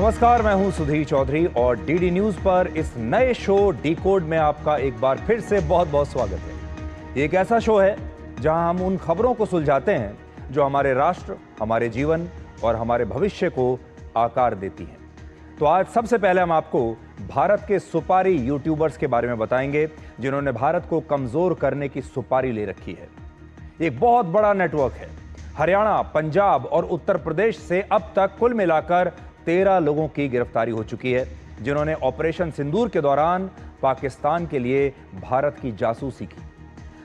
नमस्कार, मैं हूं सुधीर चौधरी और डीडी न्यूज पर इस नए शो डिकोड में आपका एक बार फिर से बहुत बहुत स्वागत है। ये एक ऐसा शो है जहां हम उन खबरों को सुलझाते हैं जो हमारे राष्ट्र, हमारे जीवन और हमारे भविष्य को आकार देती हैं। तो आज सबसे पहले हम आपको भारत के सुपारी यूट्यूबर्स के बारे में बताएंगे जिन्होंने भारत को कमजोर करने की सुपारी ले रखी है। एक बहुत बड़ा नेटवर्क है। हरियाणा, पंजाब और उत्तर प्रदेश से अब तक कुल मिलाकर 13 लोगों की गिरफ्तारी हो चुकी है जिन्होंने ऑपरेशन सिंदूर के दौरान पाकिस्तान के लिए भारत की जासूसी की।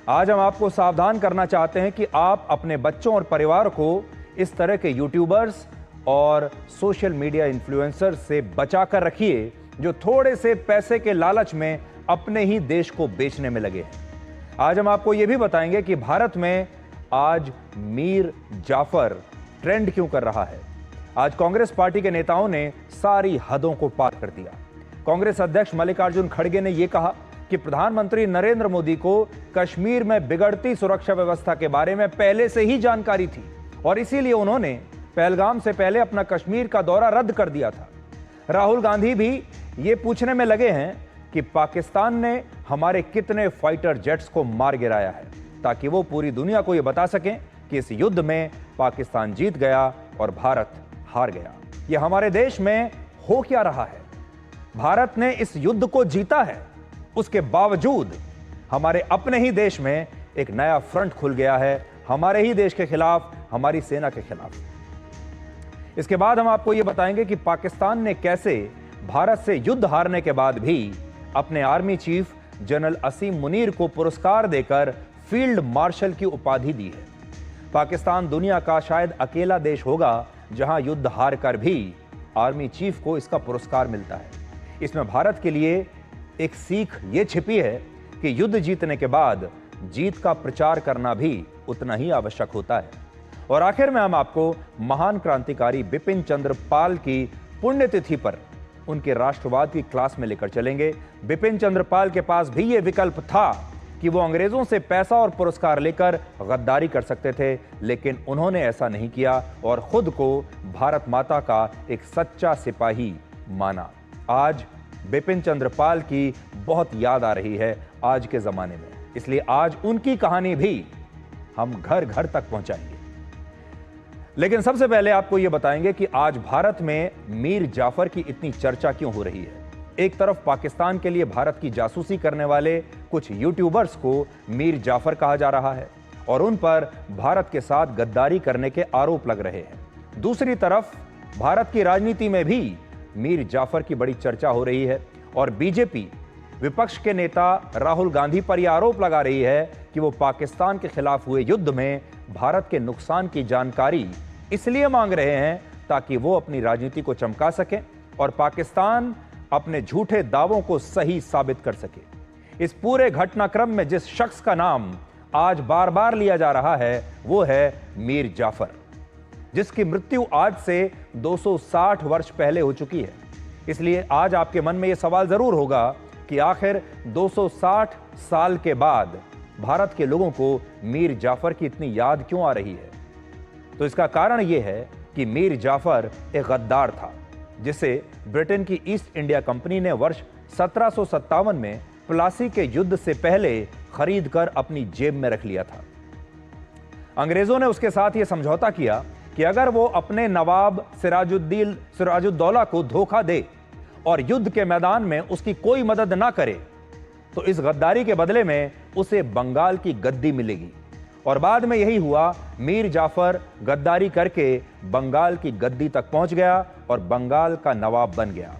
आज हम आपको सावधान करना चाहते हैं कि आप अपने बच्चों और परिवार को इस तरह के यूट्यूबर्स और सोशल मीडिया इन्फ्लुएंसर्स से बचाकर रखिए जो थोड़े से पैसे के लालच में अपने ही देश को बेचने में लगे हैं। आज हम आपको यह भी बताएंगे कि भारत में आज मीर जाफर ट्रेंड क्यों कर रहा है। आज कांग्रेस पार्टी के नेताओं ने सारी हदों को पार कर दिया। कांग्रेस अध्यक्ष मल्लिकार्जुन खड़गे ने यह कहा कि प्रधानमंत्री नरेंद्र मोदी को कश्मीर में बिगड़ती सुरक्षा व्यवस्था के बारे में पहले से ही जानकारी थी और इसीलिए उन्होंने पहलगाम से पहले अपना कश्मीर का दौरा रद्द कर दिया था। राहुल गांधी भी ये पूछने में लगे हैं कि पाकिस्तान ने हमारे कितने फाइटर जेट्स को मार गिराया है ताकि वो पूरी दुनिया को यह बता सकें कि इस युद्ध में पाकिस्तान जीत गया और भारत हार गया। यह हमारे देश में हो क्या रहा है। भारत ने इस युद्ध को जीता है, उसके बावजूद हमारे अपने ही देश में एक नया फ्रंट खुल गया है, हमारे ही देश के खिलाफ, हमारी सेना के खिलाफ। इसके बाद हम आपको यह बताएंगे कि पाकिस्तान ने कैसे भारत से युद्ध हारने के बाद भी अपने आर्मी चीफ जनरल असीम मुनीर को पुरस्कार देकर फील्ड मार्शल की उपाधि दी है। पाकिस्तान दुनिया का शायद अकेला देश होगा जहां युद्ध हार कर भी आर्मी चीफ को इसका पुरस्कार मिलता है। इसमें भारत के लिए एक सीख ये छिपी है कि युद्ध जीतने के बाद जीत का प्रचार करना भी उतना ही आवश्यक होता है। और आखिर में हम आपको महान क्रांतिकारी बिपिन चंद्र पाल की पुण्यतिथि पर उनके राष्ट्रवाद की क्लास में लेकर चलेंगे। बिपिन चंद्र पाल के पास भी यह विकल्प था कि वो अंग्रेजों से पैसा और पुरस्कार लेकर गद्दारी कर सकते थे, लेकिन उन्होंने ऐसा नहीं किया और खुद को भारत माता का एक सच्चा सिपाही माना। आज बिपिन चंद्र पाल की बहुत याद आ रही है आज के जमाने में, इसलिए आज उनकी कहानी भी हम घर घर तक पहुंचाएंगे। लेकिन सबसे पहले आपको यह बताएंगे कि आज भारत में मीर जाफर की इतनी चर्चा क्यों हो रही है। एक तरफ पाकिस्तान के लिए भारत की जासूसी करने वाले कुछ यूट्यूबर्स को मीर जाफर कहा जा रहा है और उन पर भारत के साथ गद्दारी करने के आरोप लग रहे हैं। दूसरी तरफ भारत की राजनीति में भी मीर जाफर की बड़ी चर्चा हो रही है और बीजेपी विपक्ष के नेता राहुल गांधी पर यह आरोप लगा रही है कि वो पाकिस्तान के खिलाफ हुए युद्ध में भारत के नुकसान की जानकारी इसलिए मांग रहे हैं ताकि वो अपनी राजनीति को चमका सकें और पाकिस्तान अपने झूठे दावों को सही साबित कर सके। इस पूरे घटनाक्रम में जिस शख्स का नाम आज बार बार लिया जा रहा है वो है मीर जाफर, जिसकी मृत्यु आज से 260 वर्ष पहले हो चुकी है। इसलिए आज आपके मन में यह सवाल जरूर होगा कि आखिर 260 साल के बाद भारत के लोगों को मीर जाफर की इतनी याद क्यों आ रही है। तो इसका कारण यह है कि मीर जाफर एक गद्दार था जिसे ब्रिटेन की ईस्ट इंडिया कंपनी ने वर्ष 1757 में प्लासी के युद्ध से पहले खरीद कर अपनी जेब में रख लिया था। अंग्रेजों ने उसके साथ यह समझौता किया कि अगर वो अपने नवाब सिराजुद्दौला को धोखा दे और युद्ध के मैदान में उसकी कोई मदद ना करे तो इस गद्दारी के बदले में उसे बंगाल की गद्दी मिलेगी। और बाद में यही हुआ, मीर जाफर गद्दारी करके बंगाल की गद्दी तक पहुंच गया और बंगाल का नवाब बन गया।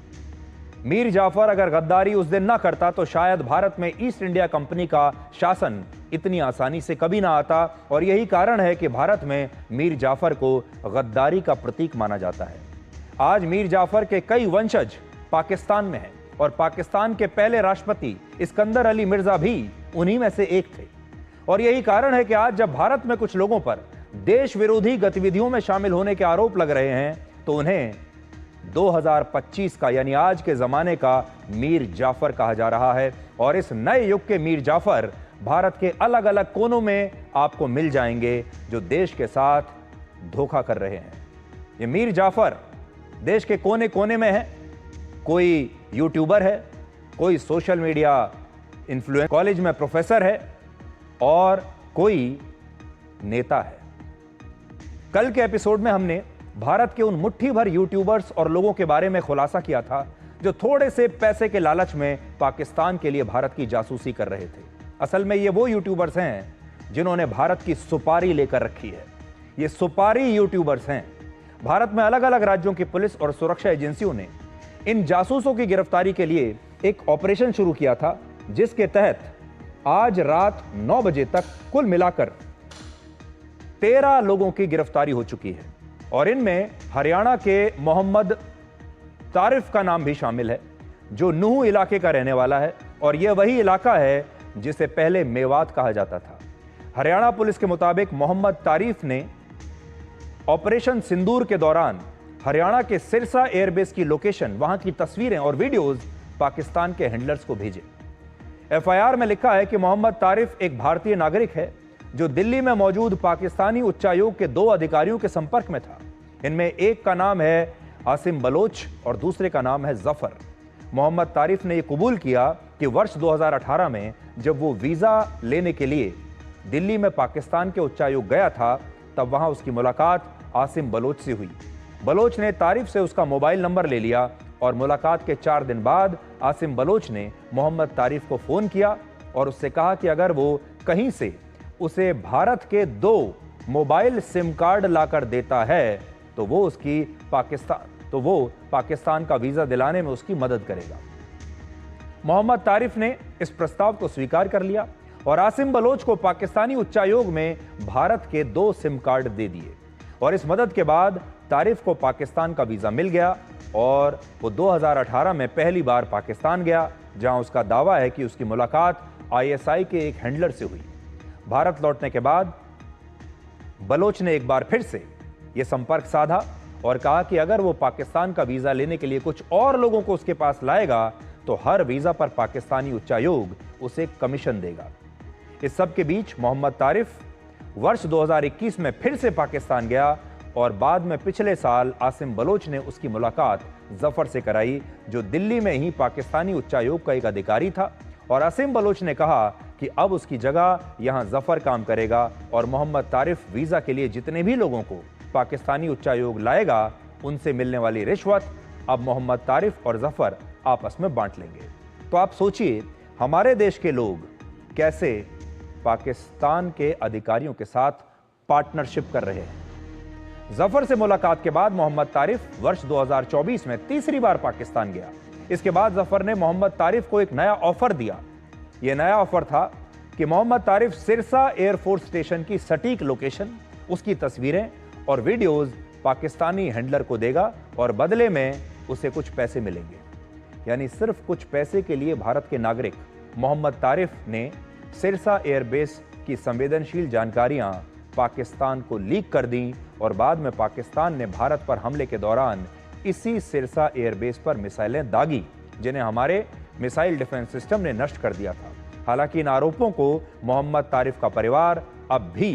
मीर जाफर अगर गद्दारी उस दिन ना करता तो शायद भारत में ईस्ट इंडिया कंपनी का शासन इतनी आसानी से कभी ना आता और यही कारण है कि भारत में मीर जाफर को गद्दारी का प्रतीक माना जाता है। आज मीर जाफर के कई वंशज पाकिस्तान में हैं और पाकिस्तान के पहले राष्ट्रपति इस्कंदर अली मिर्जा भी उन्हीं में से एक थे। और यही कारण है कि आज जब भारत में कुछ लोगों पर देश विरोधी गतिविधियों में शामिल होने के आरोप लग रहे हैं तो उन्हें 2025 का यानी आज के जमाने का मीर जाफर कहा जा रहा है। और इस नए युग के मीर जाफर भारत के अलग अलग कोनों में आपको मिल जाएंगे जो देश के साथ धोखा कर रहे हैं। ये मीर जाफर देश के कोने कोने में है। कोई यूट्यूबर है, कोई सोशल मीडिया इन्फ्लुएंसर, कॉलेज में प्रोफेसर है और कोई नेता है। कल के एपिसोड में हमने भारत के उन मुट्ठी भर यूट्यूबर्स और लोगों के बारे में खुलासा किया था जो थोड़े से पैसे के लालच में पाकिस्तान के लिए भारत की जासूसी कर रहे थे। असल में ये वो यूट्यूबर्स हैं जिन्होंने भारत की सुपारी लेकर रखी है। ये सुपारी यूट्यूबर्स हैं। भारत में अलग अलग राज्यों की पुलिस और सुरक्षा एजेंसियों ने इन जासूसों की गिरफ्तारी के लिए एक ऑपरेशन शुरू किया था, जिसके तहत आज रात 9 बजे तक कुल मिलाकर 13 लोगों की गिरफ्तारी हो चुकी है और इनमें हरियाणा के मोहम्मद तारिफ का नाम भी शामिल है, जो नूह इलाके का रहने वाला है और यह वही इलाका है जिसे पहले मेवात कहा जाता था। हरियाणा पुलिस के मुताबिक मोहम्मद तारिफ ने ऑपरेशन सिंदूर के दौरान हरियाणा के सिरसा एयरबेस की लोकेशन, वहां की तस्वीरें और वीडियोस पाकिस्तान के हैंडलर्स को भेजे। एफआईआर में लिखा है कि मोहम्मद तारिफ एक भारतीय नागरिक है जो दिल्ली में मौजूद पाकिस्तानी उच्चायोग के 2 अधिकारियों के संपर्क में था। इनमें एक का नाम है आसिम बलोच और दूसरे का नाम है जफर। मोहम्मद तारिफ ने यह कबूल किया कि वर्ष 2018 में जब वो वीजा लेने के लिए दिल्ली में पाकिस्तान के उच्चायोग गया था, तब वहां उसकी मुलाकात आसिम बलोच से हुई। बलोच ने तारिफ से उसका मोबाइल नंबर ले लिया और मुलाकात के 4 दिन बाद आसिम बलोच ने मोहम्मद तारिफ को फोन किया और उससे कहा कि अगर वो कहीं से उसे भारत के 2 मोबाइल सिम कार्ड लाकर देता है तो वो पाकिस्तान का वीजा दिलाने में उसकी मदद करेगा। मोहम्मद तारिफ ने इस प्रस्ताव को स्वीकार कर लिया और आसिम बलोच को पाकिस्तानी उच्चायोग में भारत के 2 सिम कार्ड दे दिए और इस मदद के बाद तारिफ को पाकिस्तान का वीजा मिल गया और वो 2018 में पहली बार पाकिस्तान गया, जहां उसका दावा है कि उसकी मुलाकात आईएसआई के एक हैंडलर से हुई। भारत लौटने के बाद बलोच ने एक बार फिर से यह संपर्क साधा और कहा कि अगर वो पाकिस्तान का वीजा लेने के लिए कुछ और लोगों को उसके पास लाएगा तो हर वीजा पर पाकिस्तानी उच्चायोग उसे कमीशन देगा। इस सब के बीच मोहम्मद तारिफ वर्ष 2021 में फिर से पाकिस्तान गया और बाद में पिछले साल आसिम बलोच ने उसकी मुलाकात जफर से कराई, जो दिल्ली में ही पाकिस्तानी उच्चायोग का एक अधिकारी था। और आसिम बलोच ने कहा कि अब उसकी जगह यहां जफर काम करेगा और मोहम्मद तारिफ वीजा के लिए जितने भी लोगों को पाकिस्तानी उच्चायोग लाएगा, उनसे मिलने वाली रिश्वत अब मोहम्मद तारिफ और जफर आपस में बांट लेंगे। तो आप सोचिए हमारे देश के लोग कैसे पाकिस्तान के अधिकारियों के साथ पार्टनरशिप कर रहे हैं। जफर से मुलाकात के बाद मोहम्मद तारिफ वर्ष 2024 में तीसरी बार पाकिस्तान गया। इसके बाद जफर ने मोहम्मद तारिफ को एक नया ऑफर दिया। यह नया ऑफर था कि मोहम्मद तारिफ सिरसा एयरफोर्स स्टेशन की सटीक लोकेशन, उसकी तस्वीरें और वीडियोस पाकिस्तानी हैंडलर को देगा और बदले में उसे कुछ पैसे मिलेंगे। यानी सिर्फ कुछ पैसे के लिए भारत के नागरिक मोहम्मद तारिफ ने सिरसा एयरबेस की संवेदनशील जानकारियां पाकिस्तान को लीक कर दी और बाद में पाकिस्तान ने भारत पर हमले के दौरान इसी सिरसा एयरबेस पर मिसाइलें दागी, जिन्हें हमारे मिसाइल डिफेंस सिस्टम ने नष्ट कर दिया था। हालांकि इन आरोपों को मोहम्मद तारिफ का परिवार अब भी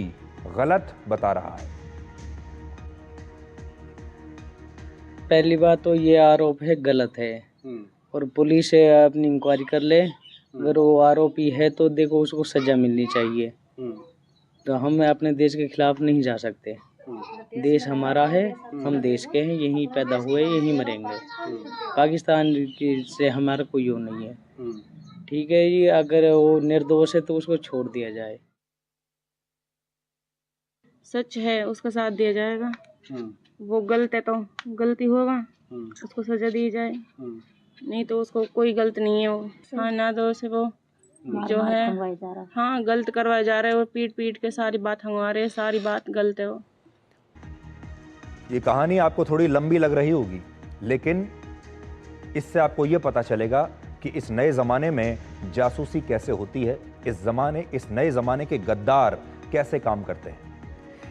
गलत बता रहा है। पहली बात तो ये आरोप है गलत है और पुलिस अपनी इंक्वायरी कर ले। अगर वो आरोपी है तो देखो उसको सजा मिलनी चाहिए। तो हम अपने देश के खिलाफ नहीं जा सकते। देश हमारा है, हम देश के हैं, यहीं पैदा हुए यहीं मरेंगे। पाकिस्तान से हमारा कोई वो नहीं है। ठीक है जी, अगर वो निर्दोष है तो उसको छोड़ दिया जाए। सच है उसका साथ दिया जाएगा। वो गलत है तो गलती होगा, उसको सजा दी जाए। नहीं तो उसको कोई गलत नहीं है। वो हाँ ना दो से वो जो है हाँ गलत करवाए जा रहे हैं। वो पीट पीट के सारी बात हंगवा रहे हैं, सारी बात गलत है। वो ये कहानी आपको थोड़ी लंबी लग रही होगी, लेकिन इससे आपको ये पता चलेगा कि इस नए ज़माने में जासूसी कैसे होती है, इस नए ज़माने के गद्दार कैसे काम करते हैं।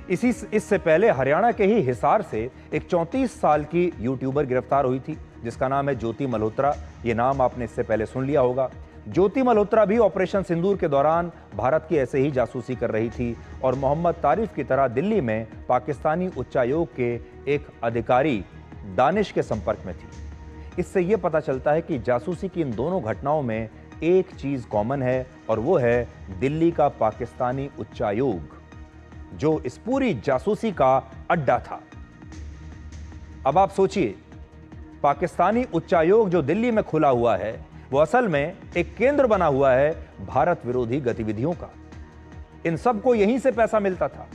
इससे पहले हरियाणा के ही हिसार से एक 34 साल की यूट्यूबर गिरफ्तार हुई थी, जिसका नाम है ज्योति मल्होत्रा। ये नाम आपने इससे पहले सुन लिया होगा। ज्योति मल्होत्रा भी ऑपरेशन सिंदूर के दौरान भारत की ऐसे ही जासूसी कर रही थी और मोहम्मद तारिफ की तरह दिल्ली में पाकिस्तानी उच्चायोग के एक अधिकारी दानिश के संपर्क में थी। इससे यह पता चलता है कि जासूसी की इन दोनों घटनाओं में एक चीज कॉमन है और वो है दिल्ली का पाकिस्तानी उच्चायोग, जो इस पूरी जासूसी का अड्डा था। अब आप सोचिए, पाकिस्तानी उच्चायोग जो दिल्ली में खुला हुआ है वो असल में एक केंद्र बना हुआ है भारत विरोधी गतिविधियों का। इन सबको यहीं से पैसा मिलता था।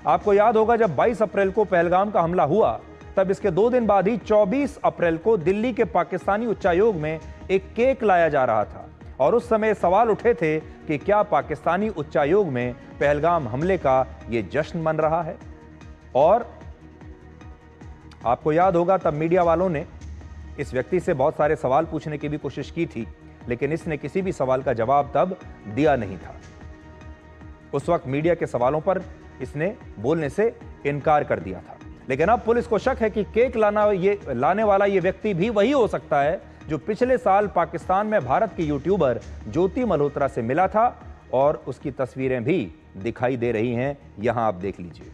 आपको याद होगा जब 22 अप्रैल को पहलगाम का हमला हुआ, तब इसके 2 दिन बाद ही 24 अप्रैल को दिल्ली के पाकिस्तानी उच्चायोग में एक केक लाया जा रहा था और उस समय सवाल उठे थे कि क्या पाकिस्तानी उच्चायोग में पहलगाम हमले का यह जश्न मन रहा है। और आपको याद होगा तब मीडिया वालों ने इस व्यक्ति से बहुत सारे सवाल पूछने की भी कोशिश की थी, लेकिन इसने किसी भी सवाल का जवाब तब दिया नहीं था। उस वक्त मीडिया के सवालों पर इसने बोलने से इनकार कर दिया था। लेकिन अब पुलिस को शक है कि केक लाने वाला ये व्यक्ति भी वही हो सकता है जो पिछले साल पाकिस्तान में भारत की यूट्यूबर ज्योति मल्होत्रा से मिला था, और उसकी तस्वीरें भी दिखाई दे रही हैं, यहां आप देख लीजिए।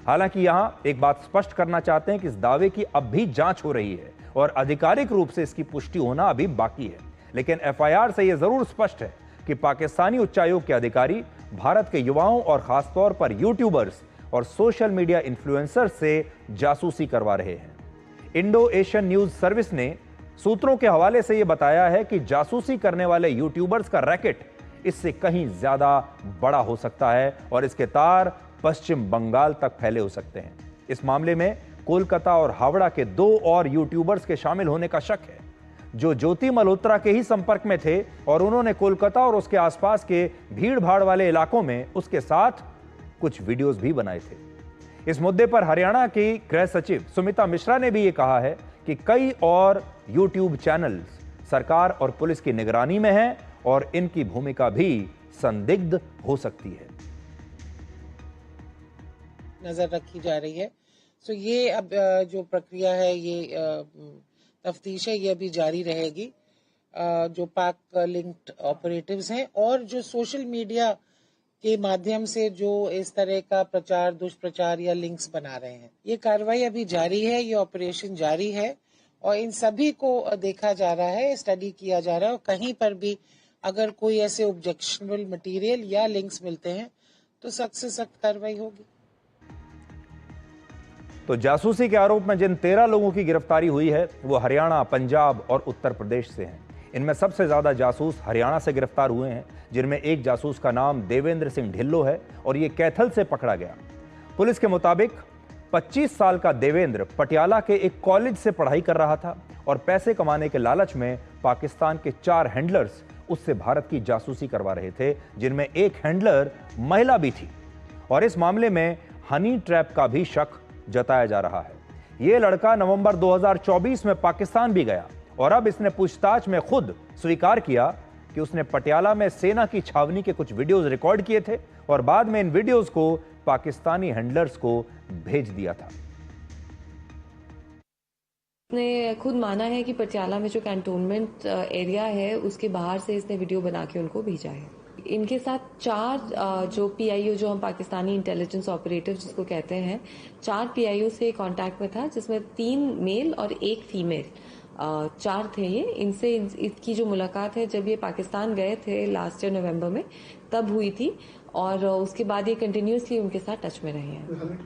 हालांकि यहां एक बात स्पष्ट करना चाहते हैं कि इस दावे की अब भी जांच हो रही है और आधिकारिक रूप से इसकी पुष्टि होना अभी बाकी है। लेकिन एफआईआर से यह जरूर स्पष्ट है कि पाकिस्तानी उच्चायोग के अधिकारी भारत के युवाओं और खासतौर पर यूट्यूबर्स और सोशल मीडिया इन्फ्लुएंसर से जासूसी करवा रहे हैं। इंडो एशियन न्यूज सर्विस ने सूत्रों के हवाले से यह बताया है कि जासूसी करने वाले यूट्यूबर्स का रैकेट इससे कहीं ज्यादा बड़ा हो सकता है और इसके तार पश्चिम बंगाल तक फैले हो सकते हैं। इस मामले में कोलकाता और हावड़ा के 2 और यूट्यूबर्स के शामिल होने का शक है, जो ज्योति मल्होत्रा के ही संपर्क में थे और उन्होंने कोलकाता और उसके आसपास के भीड़ भाड़ वाले इलाकों में उसके साथ कुछ वीडियोस भी बनाए थे। इस मुद्दे पर हरियाणा की गृह सचिव सुमिता मिश्रा ने भी यह कहा है कि कई और यूट्यूब चैनल्स सरकार और पुलिस की निगरानी में हैं और इनकी भूमिका भी संदिग्ध हो सकती है। नजर रखी जा रही है। सो ये अब जो प्रक्रिया है, ये तफ्तीश है, ये अभी जारी रहेगी। जो पाक लिंक्ड ऑपरेटिव्स हैं और जो सोशल मीडिया के माध्यम से जो इस तरह का प्रचार, दुष्प्रचार या लिंक्स बना रहे हैं, ये कार्रवाई अभी जारी है, ये ऑपरेशन जारी है और इन सभी को देखा जा रहा है, स्टडी किया जा रहा है और कहीं पर भी अगर कोई ऐसे ऑब्जेक्शनेबल मटेरियल या लिंक्स मिलते हैं तो सख्त से सख्त कार्रवाई होगी। तो जासूसी के आरोप में जिन 13 लोगों की गिरफ्तारी हुई है वो हरियाणा, पंजाब और उत्तर प्रदेश से हैं। इनमें सबसे ज्यादा जासूस हरियाणा से गिरफ्तार हुए हैं, जिनमें एक जासूस का नाम देवेंद्र सिंह ढिल्लो है और ये कैथल से पकड़ा गया। पुलिस के मुताबिक 25 साल का देवेंद्र पटियाला के एक कॉलेज से पढ़ाई कर रहा था और पैसे कमाने के लालच में पाकिस्तान के 4 हैंडलर्स उससे भारत की जासूसी करवा रहे थे, जिनमें एक हैंडलर महिला भी थी। और इस मामले में हनी ट्रैप का भी शक जताया जा रहा है। यह लड़का नवंबर 2024 में पाकिस्तान भी गया और अब इसने पूछताछ में खुद स्वीकार किया कि उसने पटियाला में सेना की छावनी के कुछ वीडियोस रिकॉर्ड किए थे और बाद में इन वीडियोस को पाकिस्तानी हैंडलर्स को भेज दिया था। उसने खुद माना है कि पटियाला में जो कैंटोनमेंट एरिया है उसके बाहर से इसने वीडियो बना के उनको भेजा है। इनके साथ 4 जो पीआईओ, जो हम पाकिस्तानी इंटेलिजेंस ऑपरेटिव जिसको कहते हैं, 4 पीआईओ से कांटेक्ट में था, जिसमें 3 मेल और 1 फीमेल, 4 थे ये। इनसे इसकी जो मुलाकात है जब ये पाकिस्तान गए थे लास्ट ईयर नवंबर में, तब हुई थी और उसके बाद ये कंटिन्यूसली उनके साथ टच में रहे हैं।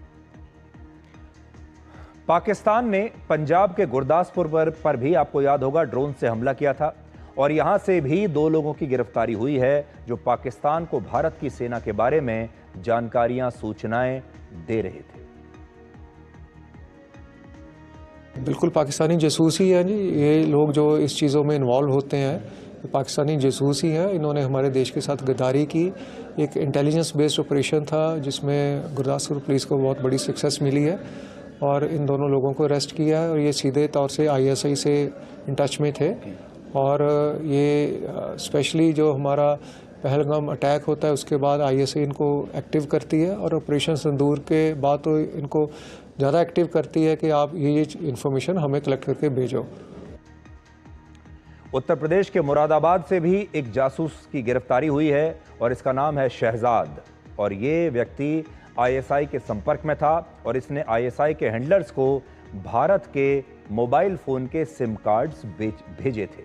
पाकिस्तान ने पंजाब के गुरदासपुर पर भी आपको याद होगा ड्रोन से हमला किया था और यहां से भी 2 लोगों की गिरफ्तारी हुई है जो पाकिस्तान को भारत की सेना के बारे में जानकारियां, सूचनाएं दे रहे थे। बिल्कुल पाकिस्तानी जासूस ही है जी, ये लोग जो इस चीज़ों में इन्वॉल्व होते हैं पाकिस्तानी जासूस ही हैं। इन्होंने हमारे देश के साथ गद्दारी की। एक इंटेलिजेंस बेस्ड ऑपरेशन था जिसमें गुरदासपुर पुलिस को बहुत बड़ी सक्सेस मिली है और इन दोनों लोगों को अरेस्ट किया है और ये सीधे तौर से आईएसआई से इन टच में थे और ये स्पेशली जो हमारा पहलगाम अटैक होता है उसके बाद आईएसआई इनको एक्टिव करती है और ऑपरेशन सिंदूर के बाद तो इनको ज़्यादा एक्टिव करती है कि आप ये इन्फॉर्मेशन हमें कलेक्ट करके भेजो। उत्तर प्रदेश के मुरादाबाद से भी एक जासूस की गिरफ्तारी हुई है और इसका नाम है शहजाद और ये व्यक्ति आईएसआई के संपर्क में था और इसने आईएसआई के हैंडलर्स को भारत के मोबाइल फोन के सिम कार्ड्स भेजे थे।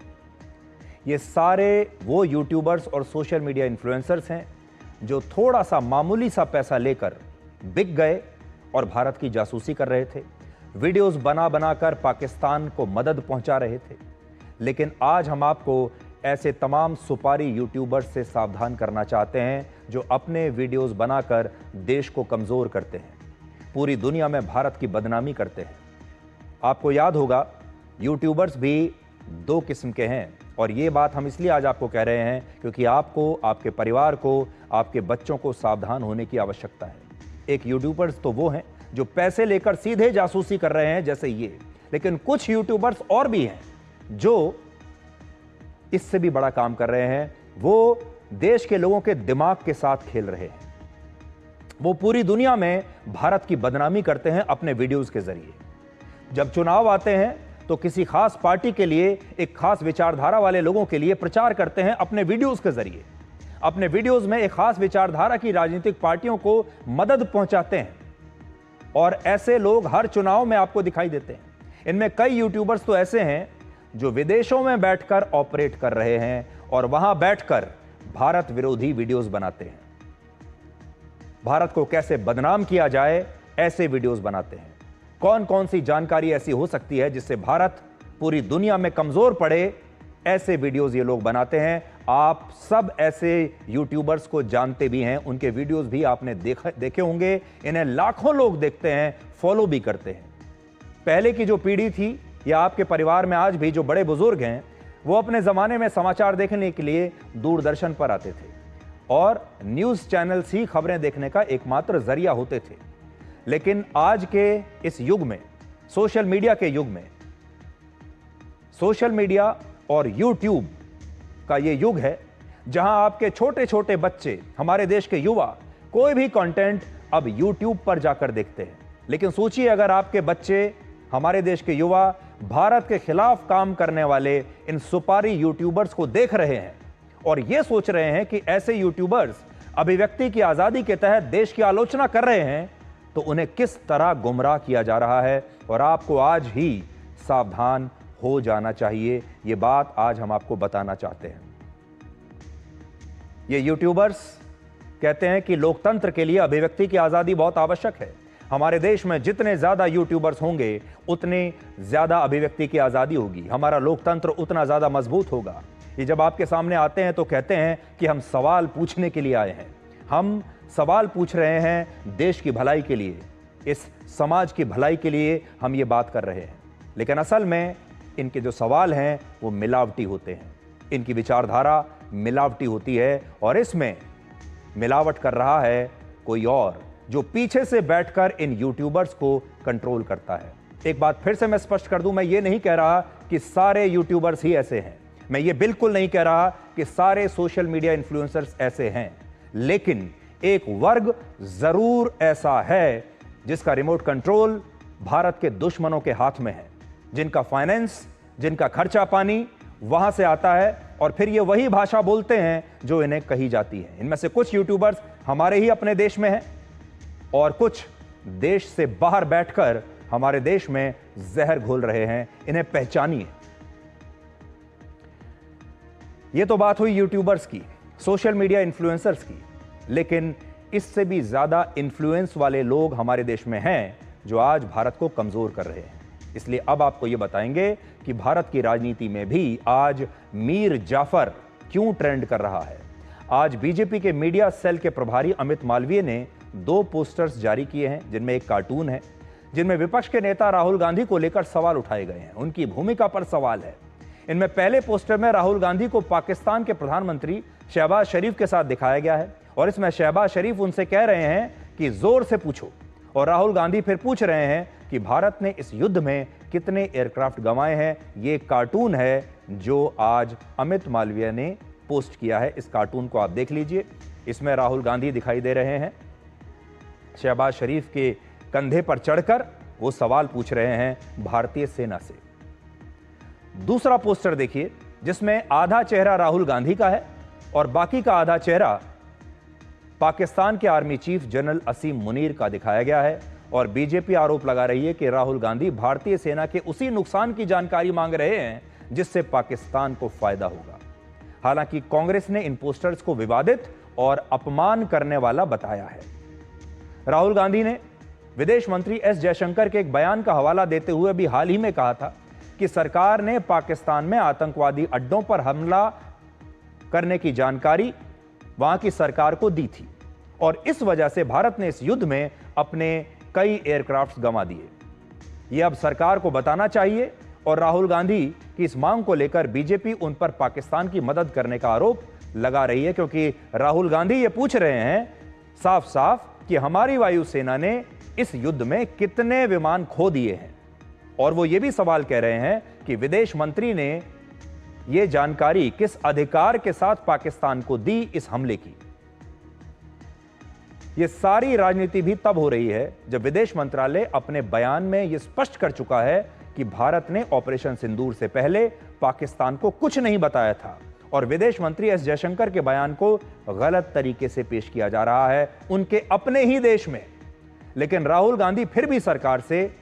ये सारे वो यूट्यूबर्स और सोशल मीडिया इन्फ्लुएंसर्स हैं जो थोड़ा सा मामूली सा पैसा लेकर बिक गए और भारत की जासूसी कर रहे थे, वीडियोस बना बनाकर पाकिस्तान को मदद पहुंचा रहे थे। लेकिन आज हम आपको ऐसे तमाम सुपारी यूट्यूबर्स से सावधान करना चाहते हैं जो अपने वीडियोस बनाकर देश को कमज़ोर करते हैं, पूरी दुनिया में भारत की बदनामी करते हैं। आपको याद होगा यूट्यूबर्स भी दो किस्म के हैं, और ये बात हम इसलिए आज आपको कह रहे हैं क्योंकि आपको, आपके परिवार को, आपके बच्चों को सावधान होने की आवश्यकता है। एक यूट्यूबर्स तो वो हैं जो पैसे लेकर सीधे जासूसी कर रहे हैं जैसे ये, लेकिन कुछ यूट्यूबर्स और भी हैं जो इससे भी बड़ा काम कर रहे हैं। वो देश के लोगों के दिमाग के साथ खेल रहे हैं। वो पूरी दुनिया में भारत की बदनामी करते हैं अपने वीडियोस के जरिए। जब चुनाव आते हैं तो किसी खास पार्टी के लिए, एक खास विचारधारा वाले लोगों के लिए प्रचार करते हैं अपने वीडियोस के जरिए। अपने वीडियोस में एक खास विचारधारा की राजनीतिक पार्टियों को मदद पहुंचाते हैं, और ऐसे लोग हर चुनाव में आपको दिखाई देते हैं। इनमें कई यूट्यूबर्स तो ऐसे हैं जो विदेशों में बैठकर ऑपरेट कर रहे हैं और वहां बैठकर भारत विरोधी वीडियोस बनाते हैं। भारत को कैसे बदनाम किया जाए ऐसे वीडियोस बनाते हैं। कौन कौन सी जानकारी ऐसी हो सकती है जिससे भारत पूरी दुनिया में कमजोर पड़े, ऐसे वीडियोस ये लोग बनाते हैं। आप सब ऐसे यूट्यूबर्स को जानते भी हैं, उनके वीडियोस भी आपने देखे होंगे। इन्हें लाखों लोग देखते हैं, फॉलो भी करते हैं। पहले की जो पीढ़ी थी या आपके परिवार में आज भी जो बड़े बुजुर्ग हैं, वो अपने ज़माने में समाचार देखने के लिए दूरदर्शन पर आते थे और न्यूज़ चैनल्स ही खबरें देखने का एकमात्र जरिया होते थे। लेकिन आज के इस युग में, सोशल मीडिया के युग में, सोशल मीडिया और यूट्यूब का ये युग है जहां आपके छोटे छोटे बच्चे, हमारे देश के युवा, कोई भी कंटेंट अब यूट्यूब पर जाकर देखते हैं। लेकिन सोचिए अगर आपके बच्चे, हमारे देश के युवा, भारत के खिलाफ काम करने वाले इन सुपारी यूट्यूबर्स को देख रहे हैं और ये सोच रहे हैं कि ऐसे यूट्यूबर्स अभिव्यक्ति की आजादी के तहत देश की आलोचना कर रहे हैं, तो उन्हें किस तरह गुमराह किया जा रहा है। और आपको आज ही सावधान हो जाना चाहिए। ये बात आज हम आपको बताना चाहते हैं। ये यूट्यूबर्स कहते हैं कि लोकतंत्र के लिए अभिव्यक्ति की आजादी बहुत आवश्यक है। हमारे देश में जितने ज्यादा यूट्यूबर्स होंगे उतने ज्यादा अभिव्यक्ति की आजादी होगी, हमारा लोकतंत्र उतना ज्यादा मजबूत होगा। ये जब आपके सामने आते हैं तो कहते हैं कि हम सवाल पूछने के लिए आए हैं, हम सवाल पूछ रहे हैं देश की भलाई के लिए, इस समाज की भलाई के लिए हम ये बात कर रहे हैं। लेकिन असल में इनके जो सवाल हैं वो मिलावटी होते हैं, इनकी विचारधारा मिलावटी होती है और इसमें मिलावट कर रहा है कोई और, जो पीछे से बैठकर इन यूट्यूबर्स को कंट्रोल करता है। एक बात फिर से मैं स्पष्ट कर दूं, मैं ये नहीं कह रहा कि सारे यूट्यूबर्स ही ऐसे हैं, मैं ये बिल्कुल नहीं कह रहा कि सारे सोशल मीडिया इन्फ्लुएंसर्स ऐसे हैं, लेकिन एक वर्ग जरूर ऐसा है जिसका रिमोट कंट्रोल भारत के दुश्मनों के हाथ में है, जिनका फाइनेंस, जिनका खर्चा पानी वहां से आता है और फिर ये वही भाषा बोलते हैं जो इन्हें कही जाती है। इनमें से कुछ यूट्यूबर्स हमारे ही अपने देश में हैं और कुछ देश से बाहर बैठकर हमारे देश में जहर घोल रहे हैं। इन्हें पहचानिए। ये तो बात हुई यूट्यूबर्स की, सोशल मीडिया इन्फ्लुएंसर्स की, लेकिन इससे भी ज्यादा इन्फ्लुएंस वाले लोग हमारे देश में हैं जो आज भारत को कमजोर कर रहे हैं। इसलिए अब आपको यह बताएंगे कि भारत की राजनीति में भी आज मीर जाफर क्यों ट्रेंड कर रहा है। आज बीजेपी के मीडिया सेल के प्रभारी अमित मालवीय ने 2 पोस्टर्स जारी किए हैं जिनमें एक कार्टून है, जिनमें विपक्ष के नेता राहुल गांधी को लेकर सवाल उठाए गए हैं, उनकी भूमिका पर सवाल है। इनमें पहले पोस्टर में राहुल गांधी को पाकिस्तान के प्रधानमंत्री शहबाज शरीफ के साथ दिखाया गया है और इसमें शहबाज शरीफ उनसे कह रहे हैं कि जोर से पूछो, और राहुल गांधी फिर पूछ रहे हैं कि भारत ने इस युद्ध में कितने एयरक्राफ्ट गंवाए हैं। ये कार्टून है जो आज अमित मालवीय ने पोस्ट किया है। इस कार्टून को आप देख लीजिए। इसमें राहुल गांधी दिखाई दे रहे हैं, शहबाज शरीफ के कंधे पर चढ़कर वो सवाल पूछ रहे हैं भारतीय सेना से। दूसरा पोस्टर देखिए जिसमें आधा चेहरा राहुल गांधी का है और बाकी का आधा चेहरा पाकिस्तान के आर्मी चीफ जनरल असीम मुनीर का दिखाया गया है और बीजेपी आरोप लगा रही है कि राहुल गांधी भारतीय सेना के उसी नुकसान की जानकारी मांग रहे हैं जिससे पाकिस्तान को फायदा होगा। हालांकि कांग्रेस ने इन पोस्टर्स को विवादित और अपमान करने वाला बताया है। राहुल गांधी ने विदेश मंत्री एस जयशंकर के एक बयान का हवाला देते हुए भी हाल ही में कहा था कि सरकार ने पाकिस्तान में आतंकवादी अड्डों पर हमला करने की जानकारी वहां की सरकार को दी थी और इस वजह से भारत ने इस युद्ध में अपने कई एयरक्राफ्ट गंवा दिए। यह अब सरकार को बताना चाहिए और राहुल गांधी की इस मांग को लेकर बीजेपी उन पर पाकिस्तान की मदद करने का आरोप लगा रही है, क्योंकि राहुल गांधी ये पूछ रहे हैं साफ साफ कि हमारी वायुसेना ने इस युद्ध में कितने विमान खो दिए हैं और वो ये भी सवाल कह रहे हैं कि विदेश मंत्री ने ये जानकारी किस अधिकार के साथ पाकिस्तान को दी इस हमले की। ये सारी राजनीति भी तब हो रही है जब विदेश मंत्रालय अपने बयान में यह स्पष्ट कर चुका है कि भारत ने ऑपरेशन सिंदूर से पहले पाकिस्तान को कुछ नहीं बताया था और विदेश मंत्री एस जयशंकर के बयान को गलत तरीके से पेश किया जा रहा है उनके अपने ही देश में। लेकिन राहुल गांधी फिर भी सरकार से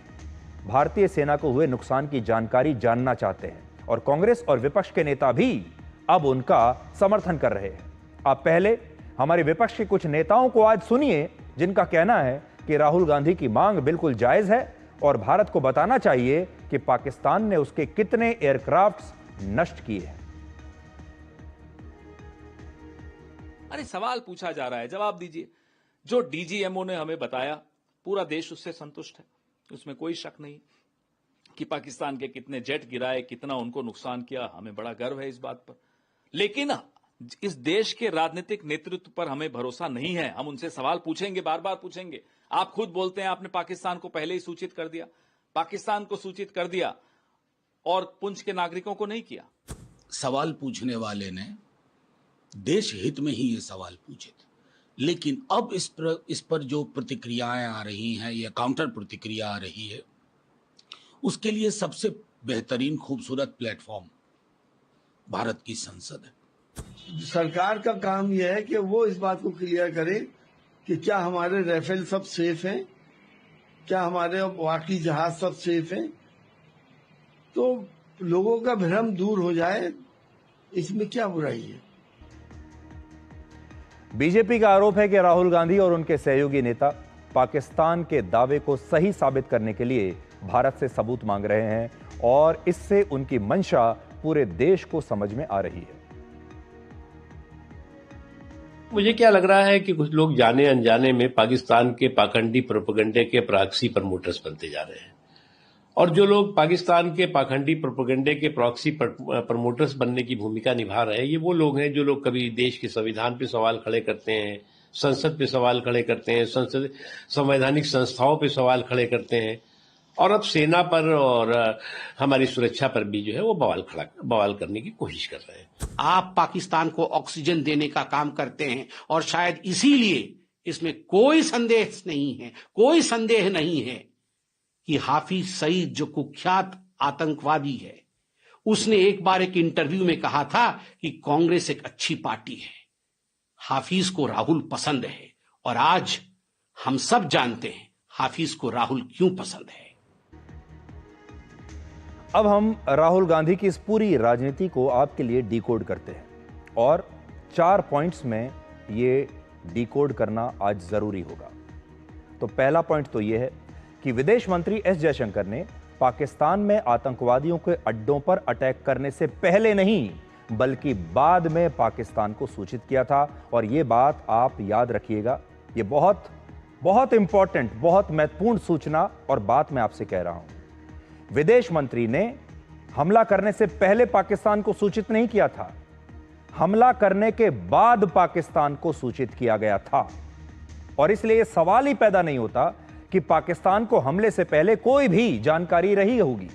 भारतीय सेना को हुए नुकसान की जानकारी जानना चाहते हैं और कांग्रेस और विपक्ष के नेता भी अब उनका समर्थन कर रहे हैं। आप पहले हमारे विपक्ष के कुछ नेताओं को आज सुनिए जिनका कहना है कि राहुल गांधी की मांग बिल्कुल जायज है और भारत को बताना चाहिए कि पाकिस्तान ने उसके कितने एयरक्राफ्ट्स नष्ट किए हैं। अरे सवाल पूछा जा रहा है, जवाब दीजिए। जो डीजीएमओ ने हमें बताया पूरा देश उससे संतुष्ट है, उसमें कोई शक नहीं कि पाकिस्तान के कितने जेट गिराए, कितना उनको नुकसान किया, हमें बड़ा गर्व है इस बात पर। लेकिन इस देश के राजनीतिक नेतृत्व पर हमें भरोसा नहीं है। हम उनसे सवाल पूछेंगे, बार बार पूछेंगे। आप खुद बोलते हैं आपने पाकिस्तान को पहले ही सूचित कर दिया, पाकिस्तान को सूचित कर दिया और पुंछ के नागरिकों को नहीं किया। सवाल पूछने वाले ने देश हित में ही ये सवाल पूछे थे, लेकिन अब इस पर जो प्रतिक्रियाएं आ रही हैं या काउंटर प्रतिक्रिया आ रही है, उसके लिए सबसे बेहतरीन खूबसूरत प्लेटफॉर्म भारत की संसद है। सरकार का काम यह है कि वो इस बात को क्लियर करे कि क्या हमारे राफेल सब सेफ हैं, क्या हमारे बाकी जहाज सब सेफ हैं, तो लोगों का भ्रम दूर हो जाए, इसमें क्या बुराई है। बीजेपी का आरोप है कि राहुल गांधी और उनके सहयोगी नेता पाकिस्तान के दावे को सही साबित करने के लिए भारत से सबूत मांग रहे हैं और इससे उनकी मंशा पूरे देश को समझ में आ रही है। मुझे क्या लग रहा है कि कुछ लोग जाने अनजाने में पाकिस्तान के पाखंडी प्रोपेगेंडे के प्रॉक्सी प्रमोटर्स बनते जा रहे हैं और जो लोग पाकिस्तान के पाखंडी प्रोपेगेंडे के प्रॉक्सी प्रमोटर्स बनने की भूमिका निभा रहे हैं, ये वो लोग हैं जो लोग कभी देश के संविधान पे सवाल खड़े करते हैं, संसद पे सवाल खड़े करते हैं, संवैधानिक संस्थाओं पे सवाल खड़े करते हैं और अब सेना पर और हमारी सुरक्षा पर भी जो है वो बवाल करने की कोशिश कर रहे हैं। आप पाकिस्तान को ऑक्सीजन देने का काम करते हैं और शायद इसीलिए इसमें कोई संदेह नहीं है कि हाफिज सईद जो कुख्यात आतंकवादी है, उसने एक बार एक इंटरव्यू में कहा था कि कांग्रेस एक अच्छी पार्टी है, हाफिज को राहुल पसंद है और आज हम सब जानते हैं हाफिज को राहुल क्यों पसंद है। अब हम राहुल गांधी की इस पूरी राजनीति को आपके लिए डिकोड करते हैं और 4 पॉइंट्स में ये डिकोड करना आज जरूरी होगा। तो पहला पॉइंट तो यह है कि विदेश मंत्री एस जयशंकर ने पाकिस्तान में आतंकवादियों के अड्डों पर अटैक करने से पहले नहीं बल्कि बाद में पाकिस्तान को सूचित किया था और यह बात आप याद रखिएगा। यह बहुत बहुत इंपॉर्टेंट, बहुत महत्वपूर्ण सूचना और बात मैं आपसे कह रहा हूं। विदेश मंत्री ने हमला करने से पहले पाकिस्तान को सूचित नहीं किया था, हमला करने के बाद पाकिस्तान को सूचित किया गया था और इसलिए यह सवाल ही पैदा नहीं होता कि पाकिस्तान को हमले से पहले कोई भी जानकारी रही होगी।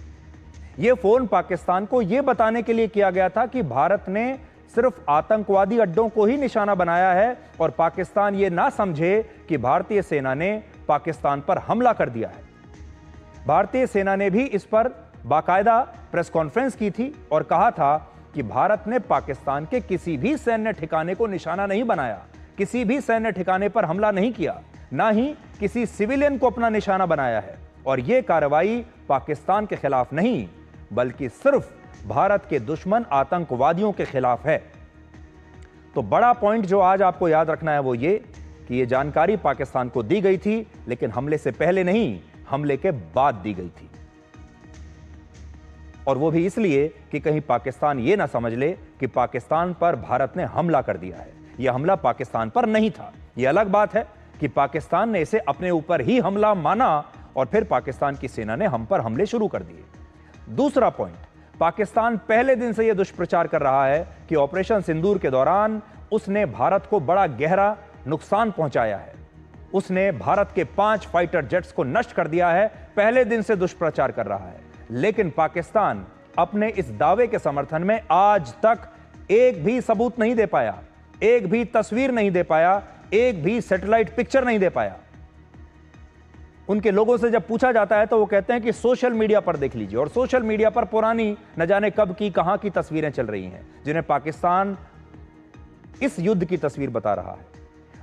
यह फोन पाकिस्तान को यह बताने के लिए किया गया था कि भारत ने सिर्फ आतंकवादी अड्डों को ही निशाना बनाया है और पाकिस्तान यह ना समझे कि भारतीय सेना ने पाकिस्तान पर हमला कर दिया है। भारतीय सेना ने भी इस पर बाकायदा प्रेस कॉन्फ्रेंस की थी और कहा था कि भारत ने पाकिस्तान के किसी भी सैन्य ठिकाने को निशाना नहीं बनाया, किसी भी सैन्य ठिकाने पर हमला नहीं किया। ना ही किसी सिविलियन को अपना निशाना बनाया है। और यह कार्रवाई पाकिस्तान के खिलाफ नहीं, बल्कि सिर्फ भारत के दुश्मन आतंकवादियों के खिलाफ है। तो बड़ा पॉइंट जो आज आपको याद रखना है वो ये कि यह जानकारी पाकिस्तान को दी गई थी, लेकिन हमले से पहले नहीं, हमले के बाद दी गई थी। और वो भी इसलिए कि कहीं पाकिस्तान ये ना समझ ले कि पाकिस्तान पर भारत ने हमला कर दिया है। यह हमला पाकिस्तान पर नहीं था। यह अलग बात है कि पाकिस्तान ने इसे अपने ऊपर ही हमला माना और फिर पाकिस्तान की सेना ने हम पर हमले शुरू कर दिए। दूसरा पॉइंट, पाकिस्तान पहले दिन से यह दुष्प्रचार कर रहा है कि ऑपरेशन सिंदूर के दौरान उसने भारत को बड़ा गहरा नुकसान पहुंचाया है, उसने भारत के 5 फाइटर जेट्स को नष्ट कर दिया है। पहले दिन से दुष्प्रचार कर रहा है, लेकिन पाकिस्तान अपने इस दावे के समर्थन में आज तक एक भी सबूत नहीं दे पाया, एक भी तस्वीर नहीं दे पाया, एक भी सैटेलाइट पिक्चर नहीं दे पाया। उनके लोगों से जब पूछा जाता है तो वो कहते हैं कि सोशल मीडिया पर देख लीजिए, और सोशल मीडिया पर पुरानी न जाने कब की कहां की तस्वीरें चल रही हैं, जिन्हें पाकिस्तान इस युद्ध की तस्वीर बता रहा है।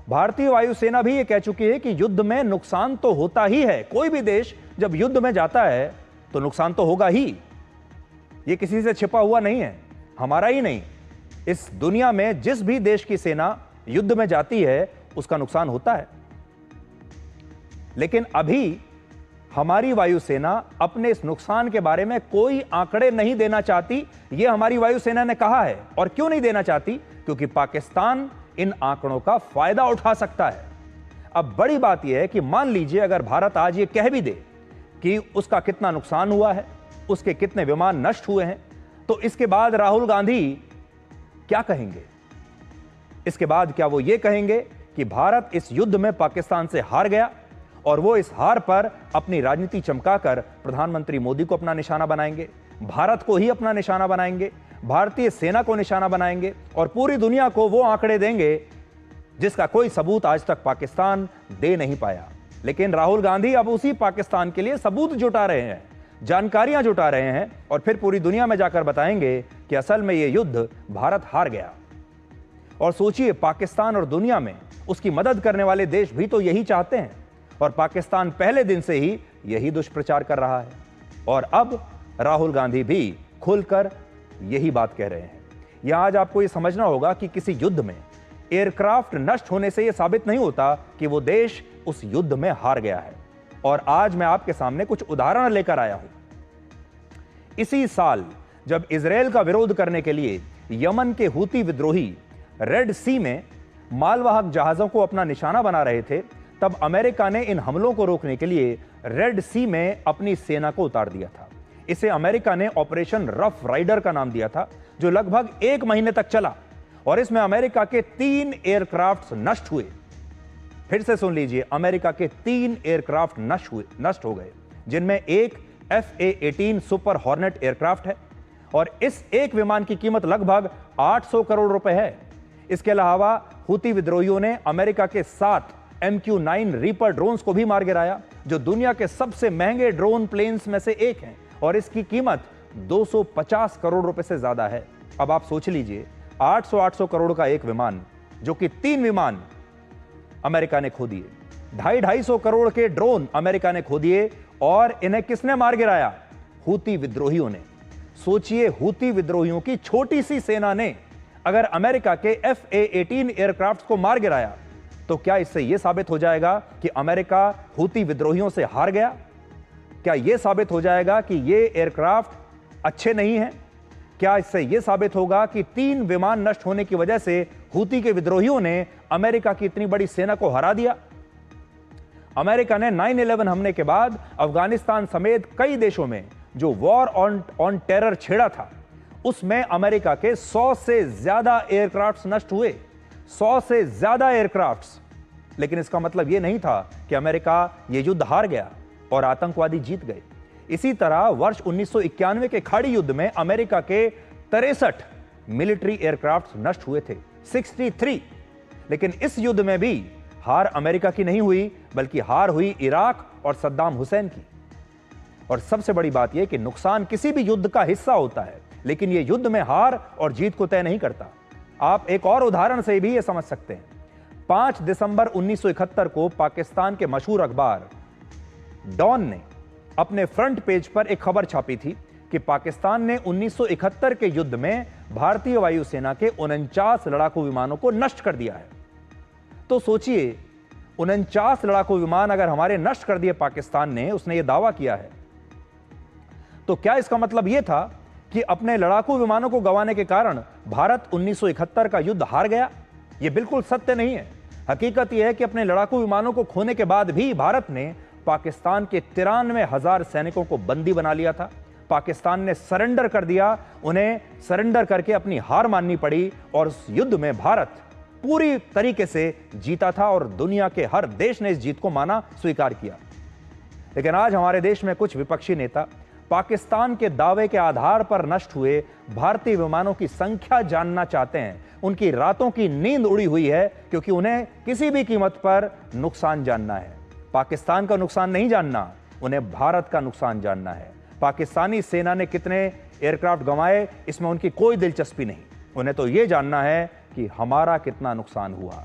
भारतीय वायुसेना भी ये कह चुकी है कि युद्ध में नुकसान तो होता ही है। कोई भी देश जब युद्ध में जाता है तो नुकसान तो होगा ही, ये किसी से छिपा हुआ नहीं है, हमारा ही नहीं, इस दुनिया में जिस भी देश की सेना युद्ध में जाती है उसका नुकसान होता है। लेकिन अभी हमारी वायुसेना अपने इस नुकसान के बारे में कोई आंकड़े नहीं देना चाहती, यह हमारी वायुसेना ने कहा है। और क्यों नहीं देना चाहती? क्योंकि पाकिस्तान इन आंकड़ों का फायदा उठा सकता है। अब बड़ी बात यह है कि मान लीजिए अगर भारत आज ये कह भी दे कि उसका कितना नुकसान हुआ है, उसके कितने विमान नष्ट हुए हैं, तो इसके बाद राहुल गांधी क्या कहेंगे? इसके बाद क्या वो ये कहेंगे कि भारत इस युद्ध में पाकिस्तान से हार गया और वो इस हार पर अपनी राजनीति चमकाकर प्रधानमंत्री मोदी को अपना निशाना बनाएंगे, भारत को ही अपना निशाना बनाएंगे, भारतीय सेना को निशाना बनाएंगे और पूरी दुनिया को वो आंकड़े देंगे जिसका कोई सबूत आज तक पाकिस्तान दे नहीं पाया। लेकिन राहुल गांधी अब उसी पाकिस्तान के लिए सबूत जुटा रहे हैं, जानकारियां जुटा रहे हैं और फिर पूरी दुनिया में जाकर बताएंगे कि असल में यह युद्ध भारत हार गया। और सोचिए, पाकिस्तान और दुनिया में उसकी मदद करने वाले देश भी तो यही चाहते हैं, और पाकिस्तान पहले दिन से ही यही दुष्प्रचार कर रहा है। और अब राहुल गांधी भी खुलकर यही बात कह रहे हैं। यहां आज आपको यह समझना होगा कि किसी युद्ध में एयरक्राफ्ट नष्ट होने से यह साबित नहीं होता कि वो देश उस युद्ध में हार गया है। और आज मैं आपके सामने कुछ उदाहरण लेकर आया हूं। इसी साल जब इजरायल का विरोध करने के लिए यमन के हूती विद्रोही रेड सी में मालवाहक जहाजों को अपना निशाना बना रहे थे, तब अमेरिका ने इन हमलों को रोकने के लिए रेड सी में अपनी सेना को उतार दिया था। इसे अमेरिका ने ऑपरेशन रफ राइडर का नाम दिया था, जो लगभग 1 महीने तक चला और इसमें अमेरिका के 3 एयरक्राफ्ट नष्ट हुए। फिर से सुन लीजिए, अमेरिका के 3 एयरक्राफ्ट नष्ट हो गए, जिनमें एक FA-18 सुपर हॉर्नेट एयरक्राफ्ट है और इस एक विमान की कीमत लगभग 800 करोड़ रुपए है। इसके अलावा हूती विद्रोहियों ने अमेरिका के 7 MQ-9 रीपर ड्रोन्स को भी मार गिराया, जो दुनिया के सबसे महंगे ड्रोन प्लेन्स में से एक हैं और इसकी कीमत 250 करोड़ रुपए से ज्यादा है। अब आप सोच लीजिए, 800 करोड़ का एक विमान, जो कि 3 विमान अमेरिका ने खो दिए, 250 करोड़ के ड्रोन अमेरिका ने खो दिए, और इन्हें किसने मार गिराया? हूती विद्रोहियों ने। सोचिए, हूती विद्रोहियों की छोटी सी सेना ने अगर अमेरिका के FA-18 एयरक्राफ्ट को मार गिराया, तो क्या इससे यह साबित हो जाएगा कि अमेरिका हूती विद्रोहियों से हार गया? क्या यह साबित हो जाएगा कि ये एयरक्राफ्ट अच्छे नहीं हैं? क्या इससे यह साबित होगा कि 3 विमान नष्ट होने की वजह से हूती के विद्रोहियों ने अमेरिका की इतनी बड़ी सेना को हरा दिया? अमेरिका ने 9/11 हमले के बाद अफगानिस्तान समेत कई देशों में जो वॉर ऑन टेरर छेड़ा था, उसमें अमेरिका के 100 से ज्यादा एयरक्राफ्ट नष्ट हुए, 100 से ज्यादा एयरक्राफ्ट। लेकिन इसका मतलब यह नहीं था कि अमेरिका यह युद्ध हार गया और आतंकवादी जीत गए। इसी तरह वर्ष 1991 के खाड़ी युद्ध में अमेरिका के 63 मिलिट्री एयरक्राफ्ट नष्ट हुए थे, 63। लेकिन इस युद्ध में भी हार अमेरिका की नहीं हुई, बल्कि हार हुई इराक और सद्दाम हुसैन की। और सबसे बड़ी बात यह कि नुकसान किसी भी युद्ध का हिस्सा होता है, लेकिन यह युद्ध में हार और जीत को तय नहीं करता। आप एक और उदाहरण से भी यह समझ सकते हैं। 5 दिसंबर 1971 को पाकिस्तान के मशहूर अखबार डॉन ने अपने फ्रंट पेज पर एक खबर छापी थी कि पाकिस्तान ने 1971 के युद्ध में भारतीय वायुसेना के 49 लड़ाकू विमानों को नष्ट कर दिया है। तो सोचिए, 49 लड़ाकू विमान अगर हमारे नष्ट कर दिए पाकिस्तान ने, उसने यह दावा किया है, तो क्या इसका मतलब यह था कि अपने लड़ाकू विमानों को गंवाने के कारण भारत 1971 का युद्ध हार गया? यह बिल्कुल सत्य नहीं है। हकीकत यह है कि अपने लड़ाकू विमानों को खोने के बाद भी भारत ने पाकिस्तान के 93,000 सैनिकों को बंदी बना लिया था। पाकिस्तान ने सरेंडर कर दिया, उन्हें सरेंडर करके अपनी हार माननी पड़ी और उस युद्ध में भारत पूरी तरीके से जीता था और दुनिया के हर देश ने इस जीत को माना, स्वीकार किया। लेकिन आज हमारे देश में कुछ विपक्षी नेता पाकिस्तान के दावे के आधार पर नष्ट हुए भारतीय विमानों की संख्या जानना चाहते हैं। उनकी रातों की नींद उड़ी हुई है क्योंकि उन्हें किसी भी कीमत पर नुकसान जानना है। पाकिस्तान का नुकसान नहीं जानना, उन्हें भारत का नुकसान जानना है। पाकिस्तानी सेना ने कितने एयरक्राफ्ट गंवाए, इसमें उनकी कोई दिलचस्पी नहीं। उन्हें तो यह जानना है कि हमारा कितना नुकसान हुआ।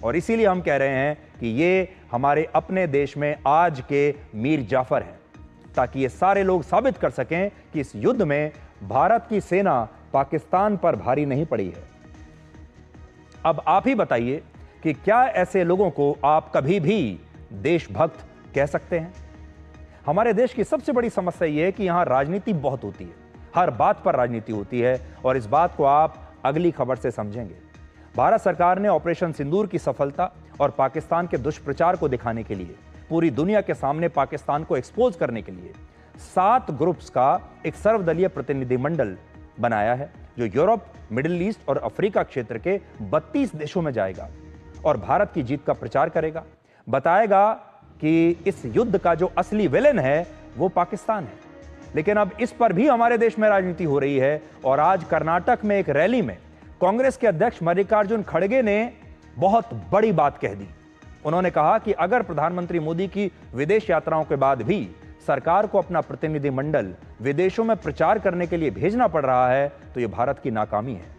और इसीलिए हम कह रहे हैं कि ये हमारे अपने देश में आज के मीर जाफर हैं, ताकि ये सारे लोग साबित कर सकें कि इस युद्ध में भारत की सेना पाकिस्तान पर भारी नहीं पड़ी है। अब आप ही बताइए कि क्या ऐसे लोगों को आप कभी भी देशभक्त कह सकते हैं? हमारे देश की सबसे बड़ी समस्या यह है कि यहां राजनीति बहुत होती है, हर बात पर राजनीति होती है, और इस बात को आप अगली खबर से समझेंगे। भारत सरकार ने ऑपरेशन सिंदूर की सफलता और पाकिस्तान के दुष्प्रचार को दिखाने के लिए, पूरी दुनिया के सामने पाकिस्तान को एक्सपोज करने के लिए 7 ग्रुप्स का एक सर्वदलीय प्रतिनिधिमंडल बनाया है, जो यूरोप, मिडिल ईस्ट और अफ्रीका क्षेत्र के 32 देशों में जाएगा और भारत की जीत का प्रचार करेगा। बताएगा कि इस युद्ध का जो असली विलेन है वो पाकिस्तान है। लेकिन अब इस पर भी हमारे देश में राजनीति हो रही है। और आज कर्नाटक में एक रैली में कांग्रेस के अध्यक्ष मल्लिकार्जुन खड़गे ने बहुत बड़ी बात कह दी। उन्होंने कहा कि अगर प्रधानमंत्री मोदी की विदेश यात्राओं के बाद भी सरकार को अपना प्रतिनिधिमंडल विदेशों में प्रचार करने के लिए भेजना पड़ रहा है तो यह भारत की नाकामी है।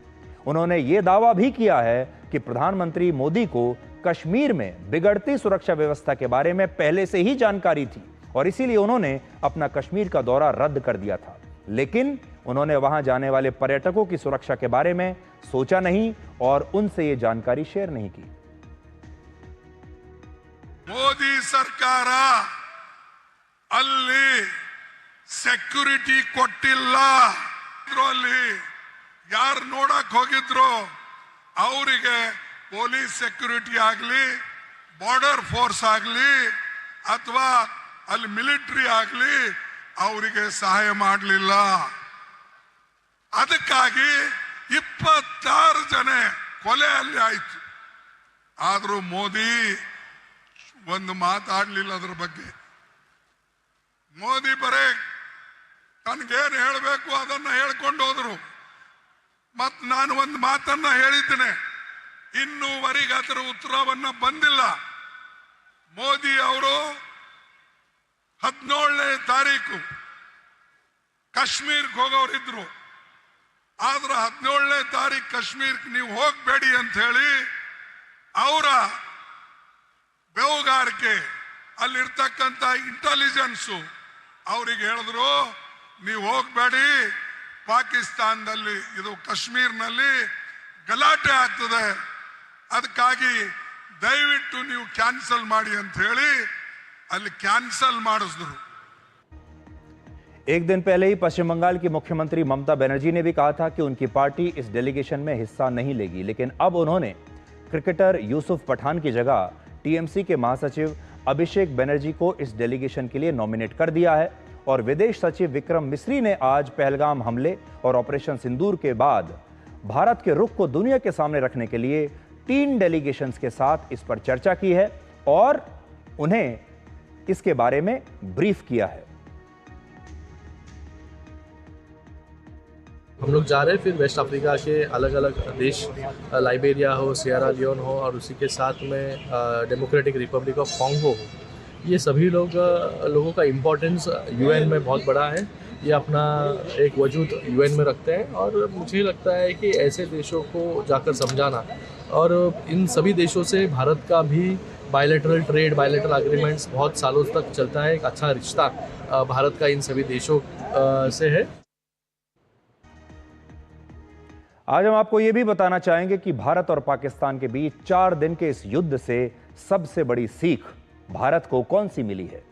उन्होंने यह दावा भी किया है कि प्रधानमंत्री मोदी को कश्मीर में बिगड़ती सुरक्षा व्यवस्था के बारे में पहले से ही जानकारी थी और इसीलिए उन्होंने अपना कश्मीर का दौरा रद्द कर दिया था। लेकिन उन्होंने वहां जाने वाले पर्यटकों की सुरक्षा के बारे में सोचा नहीं और उनसे यह जानकारी शेयर नहीं की। ಮೋದಿ ಸರ್ಕಾರ ಅಲ್ಲಿ ಸೆಕ್ಯೂರಿಟಿ ಕೊಟ್ಟಿಲ್ಲ, ಅಲ್ಲಿ ಯಾರು ನೋಡಕ್ ಹೋಗಿದ್ರು ಅವರಿಗೆ ಪೊಲೀಸ್ ಸೆಕ್ಯೂರಿಟಿ ಆಗಲಿ, ಬಾರ್ಡರ್ ಫೋರ್ಸ್ ಆಗಲಿ ಅಥವಾ ಅಲ್ಲಿ ಮಿಲಿಟರಿ ಆಗಲಿ ಅವರಿಗೆ ಸಹಾಯ ಮಾಡಲಿಲ್ಲ। ಅದಕ್ಕಾಗಿ 26 ಜನ ಕೊಲೆ ಅಲ್ಲಿ ಆಯ್ತು। ಆದರೂ ಮೋದಿ ಒಂದು ಮಾತಾಡಲಿಲ್ಲ ಅದರ ಬಗ್ಗೆ। ಮೋದಿ ಬರೇ ತನಗೇನು ಹೇಳಬೇಕು ಅದನ್ನ ಹೇಳ್ಕೊಂಡು ಹೋದ್ರು। ಮತ್ ನಾನು ಒಂದು ಮಾತನ್ನ ಹೇಳಿದ್ದೇನೆ, ಇನ್ನೂವರೆಗೆ ಅದರ ಉತ್ತರವನ್ನ ಬಂದಿಲ್ಲ। ಮೋದಿ ಅವರು 17ನೇ ತಾರೀಕು ಕಾಶ್ಮೀರ್ಗೆ ಹೋಗೋರಿದ್ರು, ಆದ್ರೆ 17ನೇ ತಾರೀಕು ಕಾಶ್ಮೀರ್ಗೆ ನೀವು ಹೋಗಬೇಡಿ ಅಂತ ಹೇಳಿ ಅವರ ಬೆವುಗಾರಿಕೆ ಅಲ್ಲಿರ್ತಕ್ಕಂಥ ಇಂಟೆಲಿಜೆನ್ಸ್ ಅವರಿಗೆ ಹೇಳಿದ್ರು, ನೀವು ಹೋಗಬೇಡಿ, ಪಾಕಿಸ್ತಾನದಲ್ಲಿ ಇದು ಕಾಶ್ಮೀರ್ನಲ್ಲಿ ಗಲಾಟೆ ಆಗ್ತದೆ, ಅದಕ್ಕಾಗಿ ದಯವಿಟ್ಟು ನೀವು ಕ್ಯಾನ್ಸಲ್ ಮಾಡಿ ಅಂತ ಹೇಳಿ ಅಲ್ಲಿ ಕ್ಯಾನ್ಸಲ್ ಮಾಡಿಸಿದ್ರು। एक दिन पहले ही पश्चिम बंगाल की मुख्यमंत्री ममता बनर्जी ने भी कहा था कि उनकी पार्टी इस डेलीगेशन में हिस्सा नहीं लेगी, लेकिन अब उन्होंने क्रिकेटर यूसुफ पठान की जगह टीएमसी के महासचिव अभिषेक बनर्जी को इस डेलीगेशन के लिए नॉमिनेट कर दिया है। और विदेश सचिव विक्रम मिस्री ने आज पहलगाम हमले और ऑपरेशन सिंदूर के बाद भारत के रुख को दुनिया के सामने रखने के लिए 3 डेलीगेशंस के साथ इस पर चर्चा की है और उन्हें इसके बारे में ब्रीफ किया है। हम लोग जा रहे हैं फिर वेस्ट अफ्रीका के अलग अलग देश, लाइबेरिया हो, सियरा लियोन हो और उसी के साथ में डेमोक्रेटिक रिपब्लिक ऑफ कॉन्गो हो। ये सभी लोगों का इम्पोर्टेंस यूएन में बहुत बड़ा है ये अपना एक वजूद यूएन में रखते हैं। और मुझे लगता है कि ऐसे देशों को जाकर समझाना, और इन सभी देशों से भारत का भी बायलैटरल ट्रेड, बायलैटरल एग्रीमेंट्स बहुत सालों तक चलता है। एक अच्छा रिश्ता भारत का इन सभी देशों से है। आज हम आपको यह भी बताना चाहेंगे कि भारत और पाकिस्तान के बीच 4 दिन के इस युद्ध से सबसे बड़ी सीख भारत को कौन सी मिली है।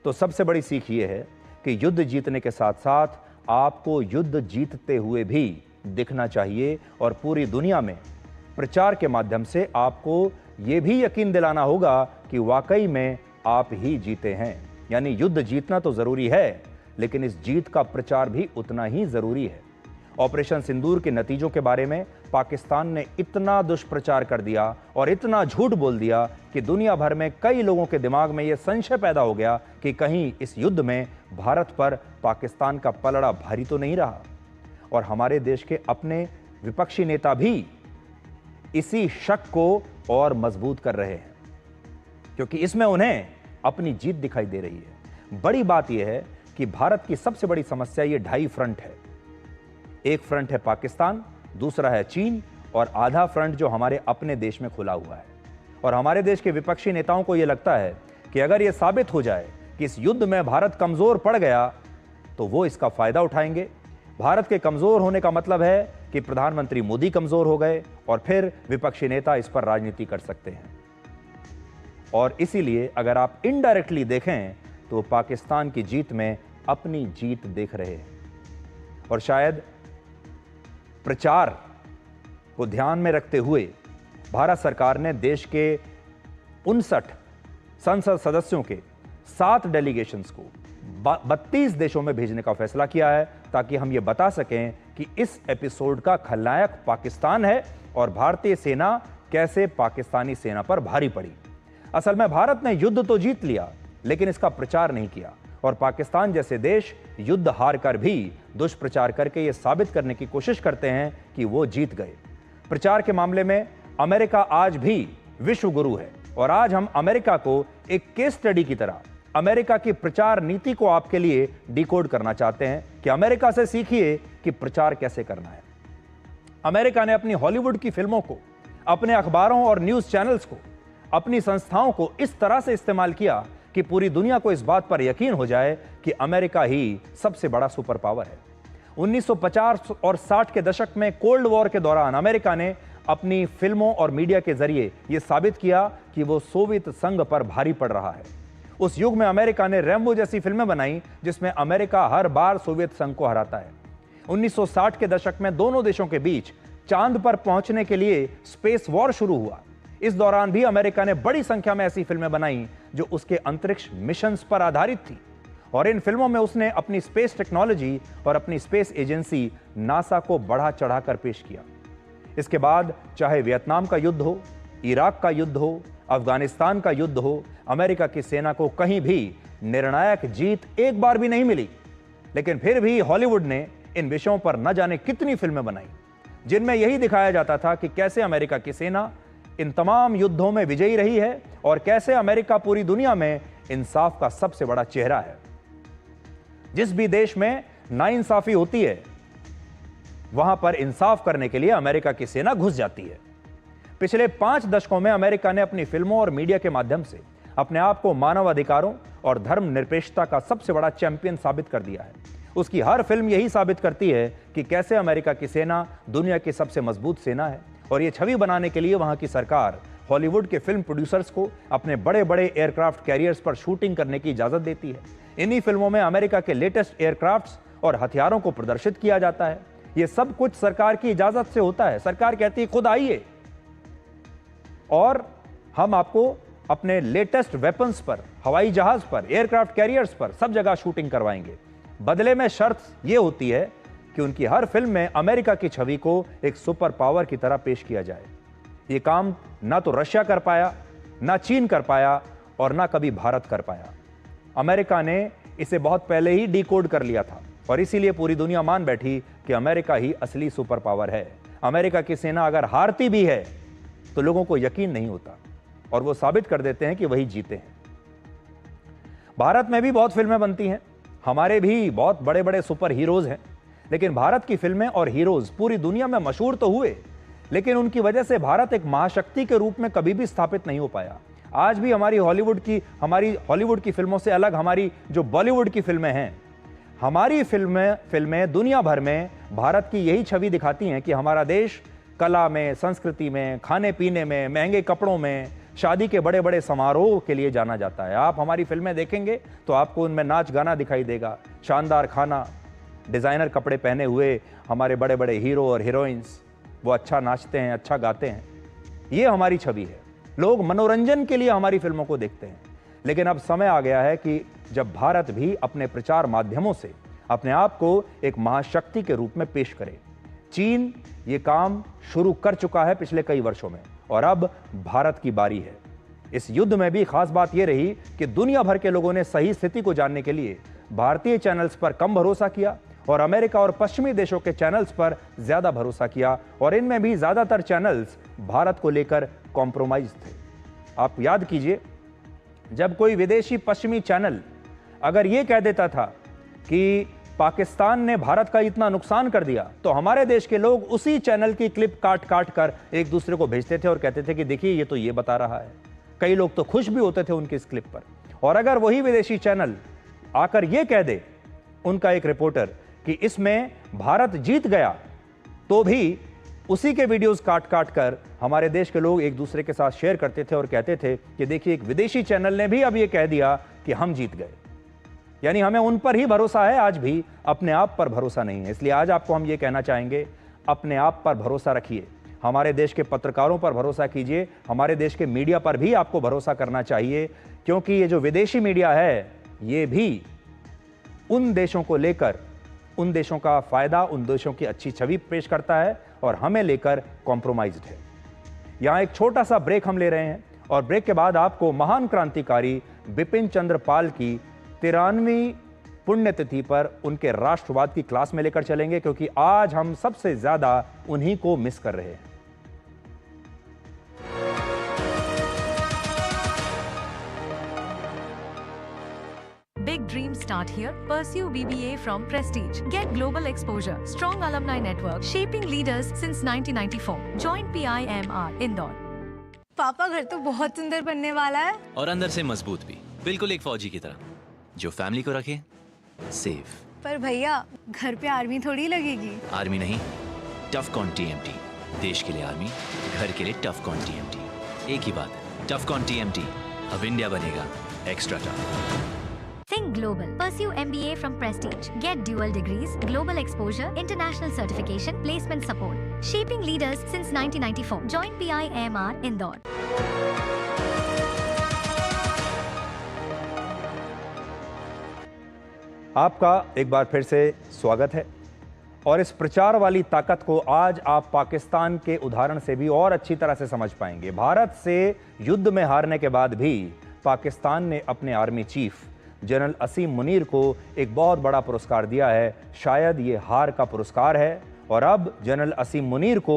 तो सबसे बड़ी सीख यह है कि युद्ध जीतने के साथ साथ आपको युद्ध जीतते हुए भी दिखना चाहिए, और पूरी दुनिया में प्रचार के माध्यम से आपको यह भी यकीन दिलाना होगा कि वाकई में आप ही जीते हैं। यानी युद्ध जीतना तो जरूरी है, लेकिन इस जीत का प्रचार भी उतना ही जरूरी है। ऑपरेशन सिंदूर के नतीजों के बारे में पाकिस्तान ने इतना दुष्प्रचार कर दिया और इतना झूठ बोल दिया कि दुनिया भर में कई लोगों के दिमाग में यह संशय पैदा हो गया कि कहीं इस युद्ध में भारत पर पाकिस्तान का पलड़ा भारी तो नहीं रहा। और हमारे देश के अपने विपक्षी नेता भी इसी शक को और मजबूत कर रहे हैं, क्योंकि इसमें उन्हें अपनी जीत दिखाई दे रही है। बड़ी बात यह है कि भारत की सबसे बड़ी समस्या ये 2.5 फ्रंट है। एक फ्रंट है पाकिस्तान, दूसरा है चीन, और आधा फ्रंट जो हमारे अपने देश में खुला हुआ है। और हमारे देश के विपक्षी नेताओं को यह लगता है कि अगर यह साबित हो जाए कि इस युद्ध में भारत कमजोर पड़ गया तो वो इसका फायदा उठाएंगे। भारत के कमजोर होने का मतलब है कि प्रधानमंत्री मोदी कमजोर हो गए, और फिर विपक्षी नेता इस पर राजनीति कर सकते हैं। और इसीलिए अगर आप इनडायरेक्टली देखें तो पाकिस्तान की जीत में अपनी जीत देख रहे हैं। और शायद प्रचार को ध्यान में रखते हुए भारत सरकार ने देश के 59 संसद सदस्यों के 7 डेलीगेशंस को 32 देशों में भेजने का फैसला किया है, ताकि हम ये बता सकें कि इस एपिसोड का खलनायक पाकिस्तान है और भारतीय सेना कैसे पाकिस्तानी सेना पर भारी पड़ी। असल में भारत ने युद्ध तो जीत लिया, लेकिन इसका प्रचार नहीं किया, और पाकिस्तान जैसे देश युद्ध हार कर भी दुष्प्रचार करके यह साबित करने की कोशिश करते हैं कि वो जीत गए। प्रचार के मामले में अमेरिका आज भी विश्व गुरु है, और आज हम अमेरिका को एक केस स्टडी की तरह अमेरिका की प्रचार नीति को आपके लिए डिकोड करना चाहते हैं कि अमेरिका से सीखिए कि प्रचार कैसे करना है। अमेरिका ने अपनी हॉलीवुड की फिल्मों को, अपने अखबारों और न्यूज चैनल्स को, अपनी संस्थाओं को इस तरह से इस्तेमाल किया कि पूरी दुनिया को इस बात पर यकीन हो जाए कि अमेरिका ही सबसे बड़ा सुपर पावर है। 1950 और 60 के दशक में कोल्ड वॉर के दौरान अमेरिका ने अपनी फिल्मों और मीडिया के जरिए यह साबित किया कि वो सोवियत संघ पर भारी पड़ रहा है। उस युग में अमेरिका ने रैम्बो जैसी फिल्में बनाई, जिसमें अमेरिका हर बार सोवियत संघ को हराता है। 1960 के दशक में दोनों देशों के बीच चांद पर पहुंचने के लिए स्पेस वॉर शुरू हुआ। इस दौरान भी अमेरिका ने बड़ी संख्या में ऐसी फिल्में बनाई जो उसके अंतरिक्ष मिशंस पर आधारित थी, और इन फिल्मों में उसने अपनी स्पेस टेक्नोलॉजी और अपनी स्पेस एजेंसी नासा को बढ़ा चढ़ाकर पेश किया। इसके बाद चाहे वियतनाम का युद्ध हो, इराक का युद्ध हो, अफगानिस्तान का युद्ध हो, अमेरिका की सेना को कहीं भी निर्णायक जीत एक बार भी नहीं मिली। लेकिन फिर भी हॉलीवुड ने इन विषयों पर न जाने कितनी फिल्में बनाई, जिनमें यही दिखाया जाता था कि कैसे अमेरिका की सेना इन तमाम युद्धों में विजयी रही है और कैसे अमेरिका पूरी दुनिया में इंसाफ का सबसे बड़ा चेहरा है। जिस भी देश में नाइंसाफी होती है, वहां पर इंसाफ करने के लिए अमेरिका की सेना घुस जाती है। पिछले 5 दशकों में अमेरिका ने अपनी फिल्मों और मीडिया के माध्यम से अपने आप को मानव अधिकारों और धर्मनिरपेक्षता का सबसे बड़ा चैंपियन साबित कर दिया है। उसकी हर फिल्म यही साबित करती है कि कैसे अमेरिका की सेना दुनिया की सबसे मजबूत सेना है, और ये छवि बनाने के लिए वहां की सरकार हॉलीवुड के फिल्म प्रोड्यूसर्स को अपने बड़े बड़े एयरक्राफ्ट कैरियर्स पर शूटिंग करने की इजाजत देती है। इन्हीं फिल्मों में अमेरिका के लेटेस्ट एयरक्राफ्ट्स और हथियारों को प्रदर्शित किया जाता है। यह सब कुछ सरकार की इजाजत से होता है। सरकार कहती है खुद आइए और हम आपको अपने लेटेस्ट वेपन्स पर, हवाई जहाज पर, एयरक्राफ्ट कैरियर्स पर सब जगह शूटिंग करवाएंगे। बदले में शर्त यह होती है कि उनकी हर फिल्म में अमेरिका की छवि को एक सुपर पावर की तरह पेश किया जाए। यह काम ना तो रशिया कर पाया, ना चीन कर पाया, और ना कभी भारत कर पाया। अमेरिका ने इसे बहुत पहले ही डिकोड कर लिया था, और इसीलिए पूरी दुनिया मान बैठी कि अमेरिका ही असली सुपर पावर है। अमेरिका की सेना अगर हारती भी है तो लोगों को यकीन नहीं होता, और वो साबित कर देते हैं कि वही जीते हैं। भारत में भी बहुत फिल्में बनती हैं। हमारे भी बहुत बड़े बड़े सुपर हीरोज हैं, लेकिन भारत की फिल्में और हीरोज पूरी दुनिया में मशहूर तो हुए, लेकिन उनकी वजह से भारत एक महाशक्ति के रूप में कभी भी स्थापित नहीं हो पाया। आज भी हमारी हॉलीवुड की फिल्मों से अलग हमारी जो बॉलीवुड की फिल्में हैं, हमारी फिल्में दुनिया भर में भारत की यही छवि दिखाती हैं कि हमारा देश कला में, संस्कृति में, खाने पीने में, महंगे कपड़ों में, शादी के बड़े बड़े समारोह के लिए जाना जाता है। आप हमारी फिल्में देखेंगे तो आपको उनमें नाच गाना दिखाई देगा, शानदार खाना, डिज़ाइनर कपड़े पहने हुए हमारे बड़े बड़े हीरो और हीरोइंस, वो अच्छा नाचते हैं, अच्छा गाते हैं। ये हमारी छवि है। लोग मनोरंजन के लिए हमारी फिल्मों को देखते हैं, लेकिन अब समय आ गया है कि जब भारत भी अपने प्रचार माध्यमों से अपने आप को एक महाशक्ति के रूप में पेश करे। चीन ये काम शुरू कर चुका है पिछले कई वर्षों में, और अब भारत की बारी है। इस युद्ध में भी खास बात यह रही कि दुनिया भर के लोगों ने सही स्थिति को जानने के लिए भारतीय चैनल्स पर कम भरोसा किया और अमेरिका और पश्चिमी देशों के चैनल्स पर ज्यादा भरोसा किया, और इनमें भी ज्यादातर चैनल्स भारत को लेकर कॉम्प्रोमाइज थे। आप याद कीजिए, जब कोई विदेशी पश्चिमी चैनल अगर यह कह देता था कि पाकिस्तान ने भारत का इतना नुकसान कर दिया, तो हमारे देश के लोग उसी चैनल की क्लिप काट काट कर एक दूसरे को भेजते थे और कहते थे कि देखिए ये तो ये बता रहा है। कई लोग तो खुश भी होते थे उनकी इस क्लिप पर। और अगर वही विदेशी चैनल आकर यह कह दे, उनका एक रिपोर्टर, कि इसमें भारत जीत गया, तो भी उसी के वीडियोस काट काट कर हमारे देश के लोग एक दूसरे के साथ शेयर करते थे और कहते थे कि देखिए एक विदेशी चैनल ने भी अब ये कह दिया कि हम जीत गए। यानी हमें उन पर ही भरोसा है, आज भी अपने आप पर भरोसा नहीं है। इसलिए आज आपको हम ये कहना चाहेंगे, अपने आप पर भरोसा रखिए, हमारे देश के पत्रकारों पर भरोसा कीजिए, हमारे देश के मीडिया पर भी आपको भरोसा करना चाहिए, क्योंकि ये जो विदेशी मीडिया है ये भी उन देशों को लेकर, उन देशों का फायदा, उन देशों की अच्छी छवि पेश करता है और हमें लेकर कॉम्प्रोमाइज्ड है। यहां एक छोटा सा ब्रेक हम ले रहे हैं और ब्रेक के बाद आपको महान क्रांतिकारी बिपिन चंद्र पाल की 93वीं पुण्यतिथि पर उनके राष्ट्रवाद की क्लास में लेकर चलेंगे, क्योंकि आज हम सबसे ज्यादा उन्हीं को मिस कर रहे हैं। Big dreams start here. Pursue BBA from Prestige. Get global exposure. Strong alumni network. Shaping leaders since 1994. Join PIMR Indore. पापा घर तो बहुत सुंदर बनने वाला है और अंदर से मजबूत भी, बिल्कुल एक फौजी की तरह, जो फैमिली को रखे सेफ। पर भैया घर पे आर्मी थोड़ी लगेगी। आर्मी नहीं, टफकॉन TMT। देश के लिए आर्मी, घर के लिए टफकॉन TMT। एक ही बात है, टफकॉन TMT। अब इंडिया बनेगा extra tough. Think global. Pursue MBA from Prestige. Get dual degrees, global exposure, international certification, placement support. Shaping leaders since 1994. Join PIMR Indore. आपका एक बार फिर से स्वागत है, और इस प्रचार वाली ताकत को आज आप पाकिस्तान के उदाहरण से भी और अच्छी तरह से समझ पाएंगे। भारत से युद्ध में हारने के बाद भी पाकिस्तान ने अपने आर्मी चीफ जनरल असीम मुनीर को एक बहुत बड़ा पुरस्कार दिया है। शायद ये हार का पुरस्कार है, और अब जनरल असीम मुनीर को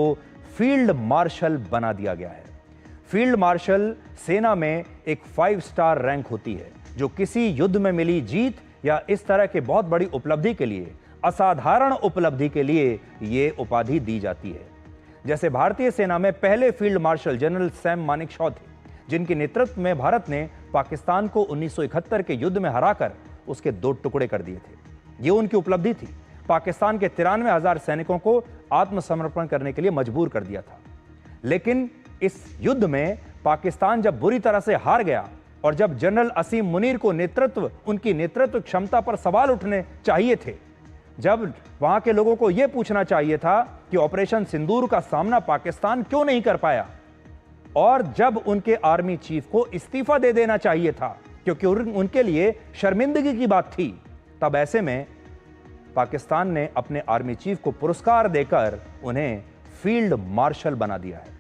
फील्ड मार्शल बना दिया गया है। फील्ड मार्शल सेना में एक 5 स्टार रैंक होती है, जो किसी युद्ध में मिली जीत या इस तरह के बहुत बड़ी उपलब्धि के लिए, असाधारण उपलब्धि के लिए ये उपाधि दी जाती है। जैसे भारतीय सेना में पहले field marshal general Sam Manekshaw थे, जिनके नेतृत्व में भारत ने पाकिस्तान को 1971 के युद्ध में हराकर उसके 2 टुकड़े कर दिए थे। ये उनकी उपलब्धि थी। पाकिस्तान के 93,000 सैनिकों को आत्मसमर्पण करने के लिए मजबूर कर दिया था। लेकिन इस युद्ध में पाकिस्तान जब बुरी तरह से हार गया, और जब जनरल असीम मुनीर को उनकी नेतृत्व क्षमता पर सवाल उठने चाहिए थे, जब वहां के लोगों को यह पूछना चाहिए था कि ऑपरेशन सिंदूर का सामना पाकिस्तान क्यों नहीं कर पाया, और जब उनके आर्मी चीफ को इस्तीफा दे देना चाहिए था क्योंकि उनके लिए शर्मिंदगी की बात थी, तब ऐसे में पाकिस्तान ने अपने आर्मी चीफ को पुरस्कार देकर उन्हें फील्ड मार्शल बना दिया है।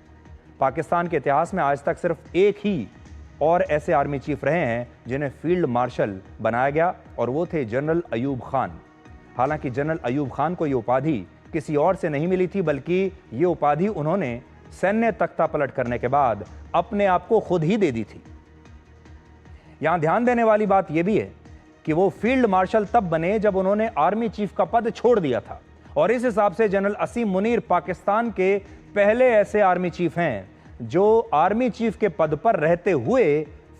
पाकिस्तान के इतिहास में आज तक सिर्फ एक ही और ऐसे आर्मी चीफ रहे हैं जिन्हें फील्ड मार्शल बनाया गया, और वो थे जनरल अयूब खान। हालांकि जनरल अयूब खान को यह उपाधि किसी और से नहीं मिली थी, बल्कि ये उपाधि उन्होंने सैन्य तख्ता पलट करने के बाद अपने आप को खुद ही दे दी थी। यहां ध्यान देने वाली बात यह भी है कि वो फील्ड मार्शल तब बने जब उन्होंने आर्मी चीफ का पद छोड़ दिया था, और इस हिसाब से जनरल असीम मुनीर पाकिस्तान के पहले ऐसे आर्मी चीफ हैं जो आर्मी चीफ के पद पर रहते हुए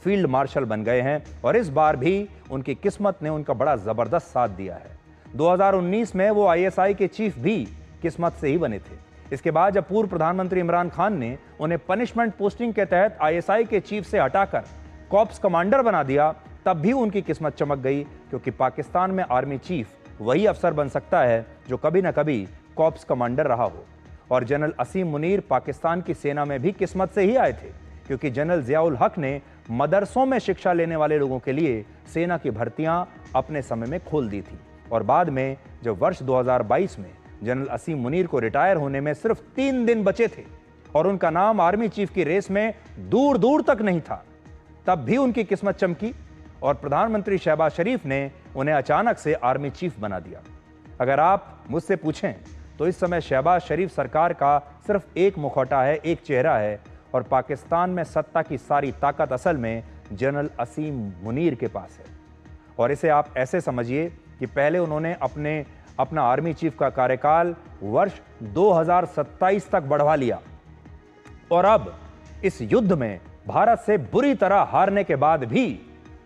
फील्ड मार्शल बन गए हैं। और इस बार भी उनकी किस्मत ने उनका बड़ा जबरदस्त साथ दिया है। 2019 में वो आईएसआई के चीफ भी किस्मत से ही बने थे। इसके बाद जब पूर्व प्रधानमंत्री इमरान खान ने उन्हें पनिशमेंट पोस्टिंग के तहत आईएसआई के चीफ से हटाकर कॉर्प्स कमांडर बना दिया, तब भी उनकी किस्मत चमक गई, क्योंकि पाकिस्तान में आर्मी चीफ वही अफसर बन सकता है जो कभी न कभी कॉर्प्स कमांडर रहा हो। और जनरल असीम मुनीर पाकिस्तान की सेना में भी किस्मत से ही आए थे, क्योंकि जनरल जियाउल हक ने मदरसों में शिक्षा लेने वाले लोगों के लिए सेना की भर्तियां अपने समय में खोल दी थी। और बाद में जब वर्ष 2022 में जनरल असीम मुनीर को रिटायर होने में सिर्फ 3 दिन बचे थे और उनका नाम आर्मी चीफ की रेस में दूर दूर तक नहीं था, तब भी उनकी किस्मत चमकी और प्रधानमंत्री शहबाज शरीफ ने उन्हें अचानक से आर्मी चीफ बना दिया। अगर आप मुझसे पूछें तो इस समय शहबाज शरीफ सरकार का सिर्फ एक मुखौटा है, एक चेहरा है, और पाकिस्तान में सत्ता की सारी ताकत असल में जनरल असीम मुनीर के पास है। और इसे आप ऐसे समझिए कि पहले उन्होंने अपना आर्मी चीफ का कार्यकाल वर्ष 2027 तक बढ़वा लिया, और अब इस युद्ध में भारत से बुरी तरह हारने के बाद भी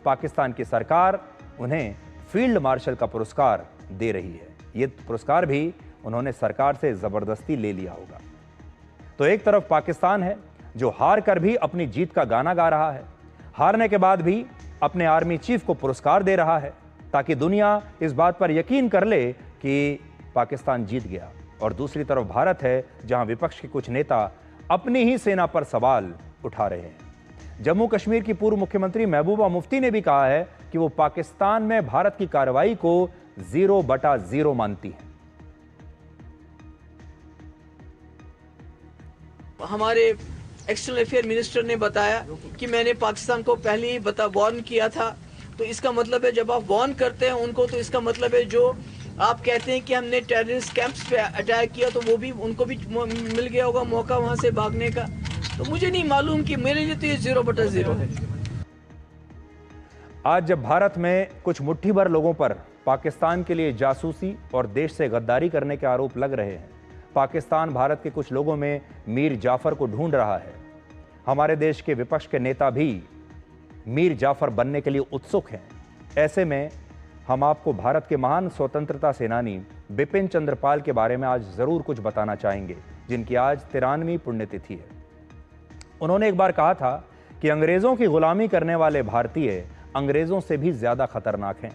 पाकिस्तान की सरकार उन्हें फील्ड मार्शल का पुरस्कार दे रही है। ये पुरस्कार भी उन्होंने सरकार से जबरदस्ती ले लिया होगा। तो एक तरफ पाकिस्तान है जो हार कर भी अपनी जीत का गाना गा रहा है, हारने के बाद भी अपने आर्मी चीफ को पुरस्कार दे रहा है ताकि दुनिया इस बात पर यकीन कर ले कि पाकिस्तान जीत गया। और दूसरी तरफ भारत है जहां विपक्ष के कुछ नेता अपनी ही सेना पर सवाल उठा रहे हैं। जम्मू कश्मीर की पूर्व मुख्यमंत्री महबूबा मुफ्ती ने भी कहा है कि वो पाकिस्तान में भारत की कार्रवाई को 0/0 मानती है। हमारे एक्सटर्नल अफेयर मिनिस्टर ने बताया कि मैंने पाकिस्तान को पहले ही वार्न किया था। तो इसका मतलब है जब आप वार्न करते हैं उनको, तो इसका मतलब है जो आप कहते हैं कि हमने टेररिस्ट कैंप्स पे अटैक किया, तो वो भी उनको भी मिल गया होगा मौका वहां से भागने का। तो मुझे नहीं मालूम कि मेरे लिए तो ये 0/0 है। आज जब भारत में कुछ मुट्ठी भर लोगों पर पाकिस्तान के लिए जासूसी और देश से गद्दारी करने के आरोप लग रहे हैं, पाकिस्तान भारत के कुछ लोगों में मीर जाफर को ढूंढ रहा है। हमारे देश के विपक्ष के नेता भी मीर जाफर बनने के लिए उत्सुक हैं। ऐसे में हम आपको भारत के महान स्वतंत्रता सेनानी बिपिन चंद्र पाल के बारे में आज जरूर कुछ बताना चाहेंगे, जिनकी आज 93वीं पुण्यतिथि है। उन्होंने एक बार कहा था कि अंग्रेजों की गुलामी करने वाले भारतीय अंग्रेजों से भी ज्यादा खतरनाक हैं।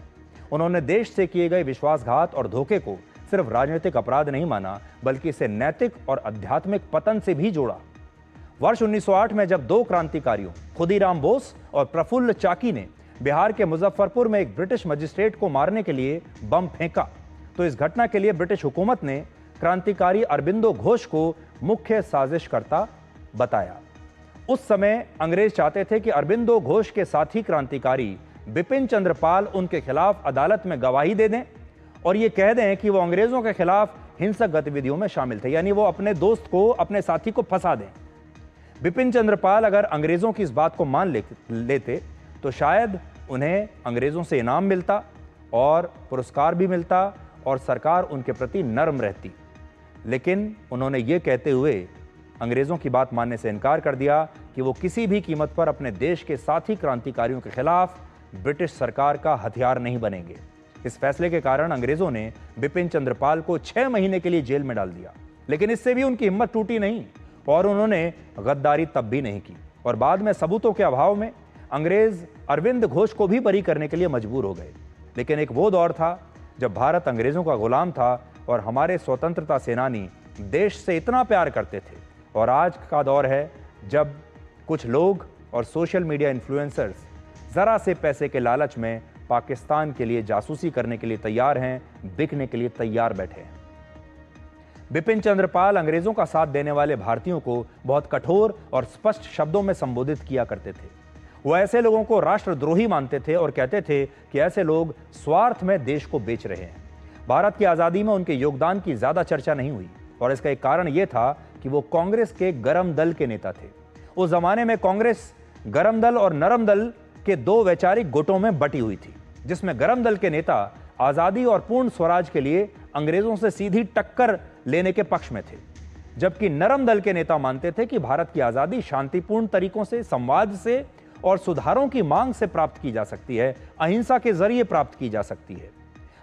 उन्होंने देश से किए गए विश्वासघात और धोखे को सिर्फ राजनीतिक अपराध नहीं माना, बल्कि इसे नैतिक और आध्यात्मिक पतन से भी जोड़ा। वर्ष 1908 में जब 2 क्रांतिकारियों खुदीराम बोस और प्रफुल्ल चाकी ने बिहार के मुजफ्फरपुर में एक ब्रिटिश मजिस्ट्रेट को मारने के लिए बम फेंका, तो इस घटना के लिए ब्रिटिश हुकूमत ने क्रांतिकारी अरबिंदो घोष को मुख्य साजिशकर्ता बताया। उस समय अंग्रेज चाहते थे कि अरबिंदो घोष के साथी क्रांतिकारी बिपिन चंद्र पाल उनके खिलाफ अदालत में गवाही दे दें और ये कह दें कि वो अंग्रेजों के खिलाफ हिंसक गतिविधियों में शामिल थे, यानी वो अपने दोस्त को, अपने साथी को फंसा दें। बिपिन चंद्र पाल अगर अंग्रेजों की इस बात को मान लेते तो शायद उन्हें अंग्रेजों से इनाम मिलता और पुरस्कार भी मिलता और सरकार उनके प्रति नर्म रहती। लेकिन उन्होंने ये कहते हुए अंग्रेजों की बात मानने से इनकार कर दिया कि वो किसी भी कीमत पर अपने देश के साथी क्रांतिकारियों के खिलाफ ब्रिटिश सरकार का हथियार नहीं बनेंगे। इस फैसले के कारण अंग्रेजों ने बिपिन चंद्र पाल को 6 महीने के लिए जेल में डाल दिया, लेकिन इससे भी उनकी हिम्मत टूटी नहीं और उन्होंने गद्दारी तब भी नहीं की। और बाद में सबूतों के अभाव में अंग्रेज अरविंद घोष को भी बरी करने के लिए मजबूर हो गए। लेकिन एक वो दौर था जब भारत अंग्रेजों का गुलाम था और हमारे स्वतंत्रता सेनानी देश से इतना प्यार करते थे। और आज का दौर है जब कुछ लोग और सोशल मीडिया इन्फ्लुएंसर्स जरा से पैसे के लालच में पाकिस्तान के लिए जासूसी करने के लिए तैयार हैं, बिकने के लिए तैयार बैठे हैं। बिपिन चंद्र पाल अंग्रेजों का साथ देने वाले भारतीयों को बहुत कठोर और स्पष्ट शब्दों में संबोधित किया करते थे। वो ऐसे लोगों को राष्ट्रद्रोही मानते थे और कहते थे कि ऐसे लोग स्वार्थ में देश को बेच रहे हैं। भारत की आज़ादी में उनके योगदान की ज़्यादा चर्चा नहीं हुई और इसका एक कारण यह था कि वो कांग्रेस के गरम दल के नेता थे। उस जमाने में कांग्रेस गरम दल और नरम दल के 2 वैचारिक गुटों में बटी हुई थी। जिसमें गरम दल के नेता आजादी और पूर्ण स्वराज के लिए अंग्रेजों से सीधी टक्कर लेने के पक्ष में थे, जबकि नरम दल के नेता मानते थे कि भारत की आजादी शांतिपूर्ण तरीकों से, संवाद से और सुधारों की मांग से प्राप्त की जा सकती है, अहिंसा के जरिए प्राप्त की जा सकती है।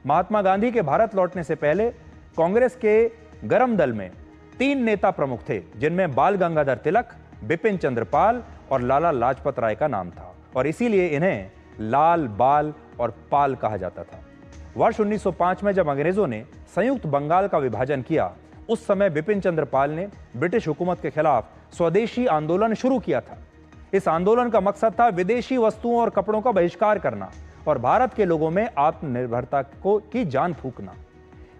महात्मा गांधी के भारत लौटने से पहले कांग्रेस के गरम दल में 3 नेता प्रमुख थे, जिनमें बाल गंगाधर तिलक, बिपिन चंद्र पाल और लाला लाजपत राय का नाम था, और इसीलिए इन्हें लाल, बाल और पाल कहा जाता था। वर्ष 1905 में जब अंग्रेजों ने संयुक्त बंगाल का विभाजन किया, उस समय बिपिन चंद्र पाल ने ब्रिटिश हुकूमत के खिलाफ स्वदेशी आंदोलन शुरू किया था। इस आंदोलन का मकसद था विदेशी वस्तुओं और कपड़ों का बहिष्कार करना और भारत के लोगों में आत्मनिर्भरता की जान फूंकना।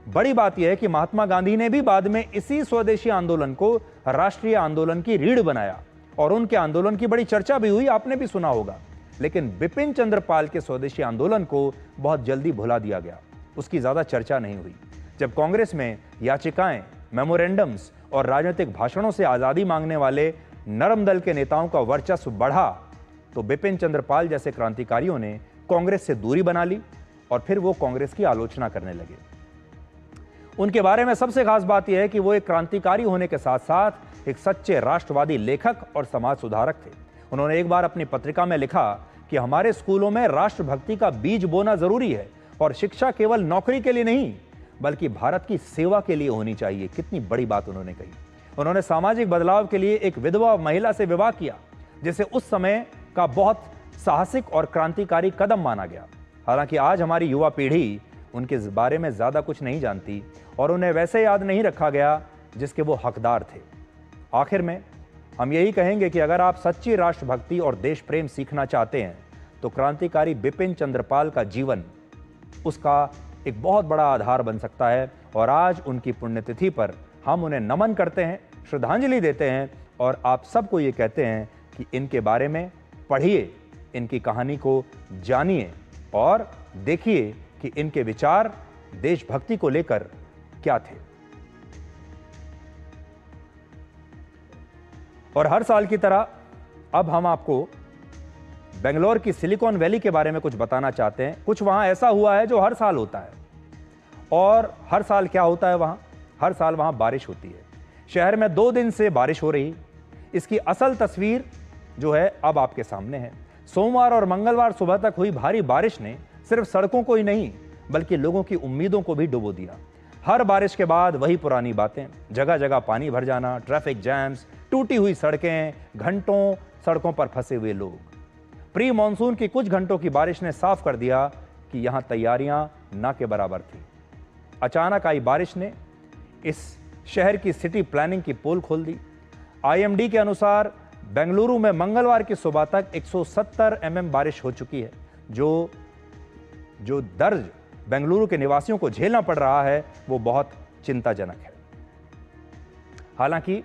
बड़ी बात यह है कि महात्मा गांधी ने भी बाद में इसी स्वदेशी आंदोलन को राष्ट्रीय आंदोलन की रीढ़ बनाया और उनके आंदोलन की बड़ी चर्चा भी हुई, आपने भी सुना होगा। लेकिन बिपिन चंद्र पाल के स्वदेशी आंदोलन को बहुत जल्दी भुला दिया गया, उसकी ज्यादा चर्चा नहीं हुई। जब कांग्रेस में याचिकाएं, मेमोरेंडम्स और राजनीतिक भाषणों से आजादी मांगने वाले नरम दल के नेताओं का वर्चस्व बढ़ा, तो बिपिन चंद्र पाल जैसे क्रांतिकारियों ने कांग्रेस से दूरी बना ली और फिर वो कांग्रेस की आलोचना करने लगे। उनके बारे में सबसे खास बात यह है कि वो एक क्रांतिकारी होने के साथ साथ एक सच्चे राष्ट्रवादी लेखक और समाज सुधारक थे। उन्होंने एक बार अपनी पत्रिका में लिखा कि हमारे स्कूलों में राष्ट्रभक्ति का बीज बोना जरूरी है और शिक्षा केवल नौकरी के लिए नहीं बल्कि भारत की सेवा के लिए होनी चाहिए। कितनी बड़ी बात उन्होंने कही। उन्होंने सामाजिक बदलाव के लिए एक विधवा महिला से विवाह किया, जिसे उस समय का बहुत साहसिक और क्रांतिकारी कदम माना गया। हालांकि आज हमारी युवा पीढ़ी उनके बारे में ज्यादा कुछ नहीं जानती और उन्हें वैसे याद नहीं रखा गया जिसके वो हकदार थे। आखिर में हम यही कहेंगे कि अगर आप सच्ची राष्ट्रभक्ति और देश प्रेम सीखना चाहते हैं तो क्रांतिकारी बिपिन चंद्र पाल का जीवन उसका एक बहुत बड़ा आधार बन सकता है। और आज उनकी पुण्यतिथि पर हम उन्हें नमन करते हैं, श्रद्धांजलि देते हैं और आप सबको ये कहते हैं कि इनके बारे में पढ़िए, इनकी कहानी को जानिए और देखिए कि इनके विचार देशभक्ति को लेकर क्या थे। और हर साल की तरह अब हम आपको बेंगलोर की सिलिकॉन वैली के बारे में कुछ बताना चाहते हैं। कुछ वहां ऐसा हुआ है जो हर साल होता है। और हर साल क्या होता है वहां? हर साल वहां बारिश होती है। शहर में 2 दिन से बारिश हो रही। इसकी असल तस्वीर जो है अब आपके सामने है। सोमवार और मंगलवार सुबह तक हुई भारी बारिश ने सिर्फ सड़कों को ही नहीं बल्कि लोगों की उम्मीदों को भी डुबो दिया। हर बारिश के बाद वही पुरानी बातें, जगह जगह पानी भर जाना, ट्रैफिक जैम्स, टूटी हुई सड़कें, घंटों सड़कों पर फंसे हुए लोग। प्री मॉनसून की कुछ घंटों की बारिश ने साफ कर दिया कि यहां तैयारियां ना के बराबर थी। अचानक आई बारिश ने इस शहर की सिटी प्लानिंग की पोल खोल दी। IMD के अनुसार बेंगलुरु में मंगलवार की सुबह तक 170 mm बारिश हो चुकी है। जो दर्ज बेंगलुरु के निवासियों को झेलना पड़ रहा है वो बहुत चिंताजनक है। हालांकि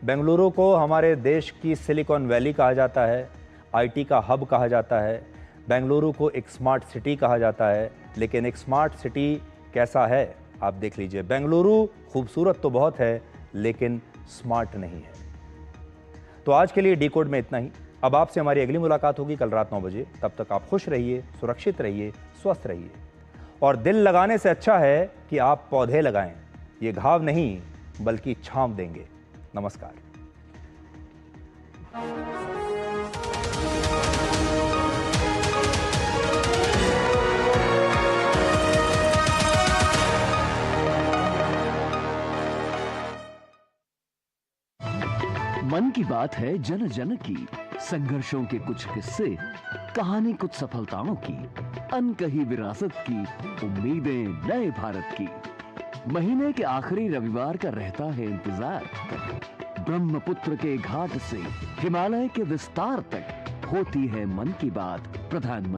बेंगलुरु को हमारे देश की सिलिकॉन वैली कहा जाता है, IT का हब कहा जाता है। बेंगलुरु को एक स्मार्ट सिटी कहा जाता है, लेकिन एक स्मार्ट सिटी कैसा है आप देख लीजिए। बेंगलुरु खूबसूरत तो बहुत है लेकिन स्मार्ट नहीं है। तो आज के लिए डिकोड में इतना ही। अब आपसे हमारी अगली मुलाकात होगी कल रात 9 बजे। तब तक आप खुश रहिए, सुरक्षित रहिए, स्वस्थ रहिए। और दिल लगाने से अच्छा है कि आप पौधे लगाएं। ये घाव नहीं बल्कि छांव देंगे। नमस्कार। मन की बात है जन जन की, संघर्षों के कुछ हिस्से, कहानी कुछ सफलताओं की, अनकही विरासत की, उम्मीदें नए भारत की। महीने के आखिरी रविवार का रहता है इंतजार। ब्रह्मपुत्र के घाट से हिमालय के विस्तार तक होती है मन की बात प्रधानमंत्री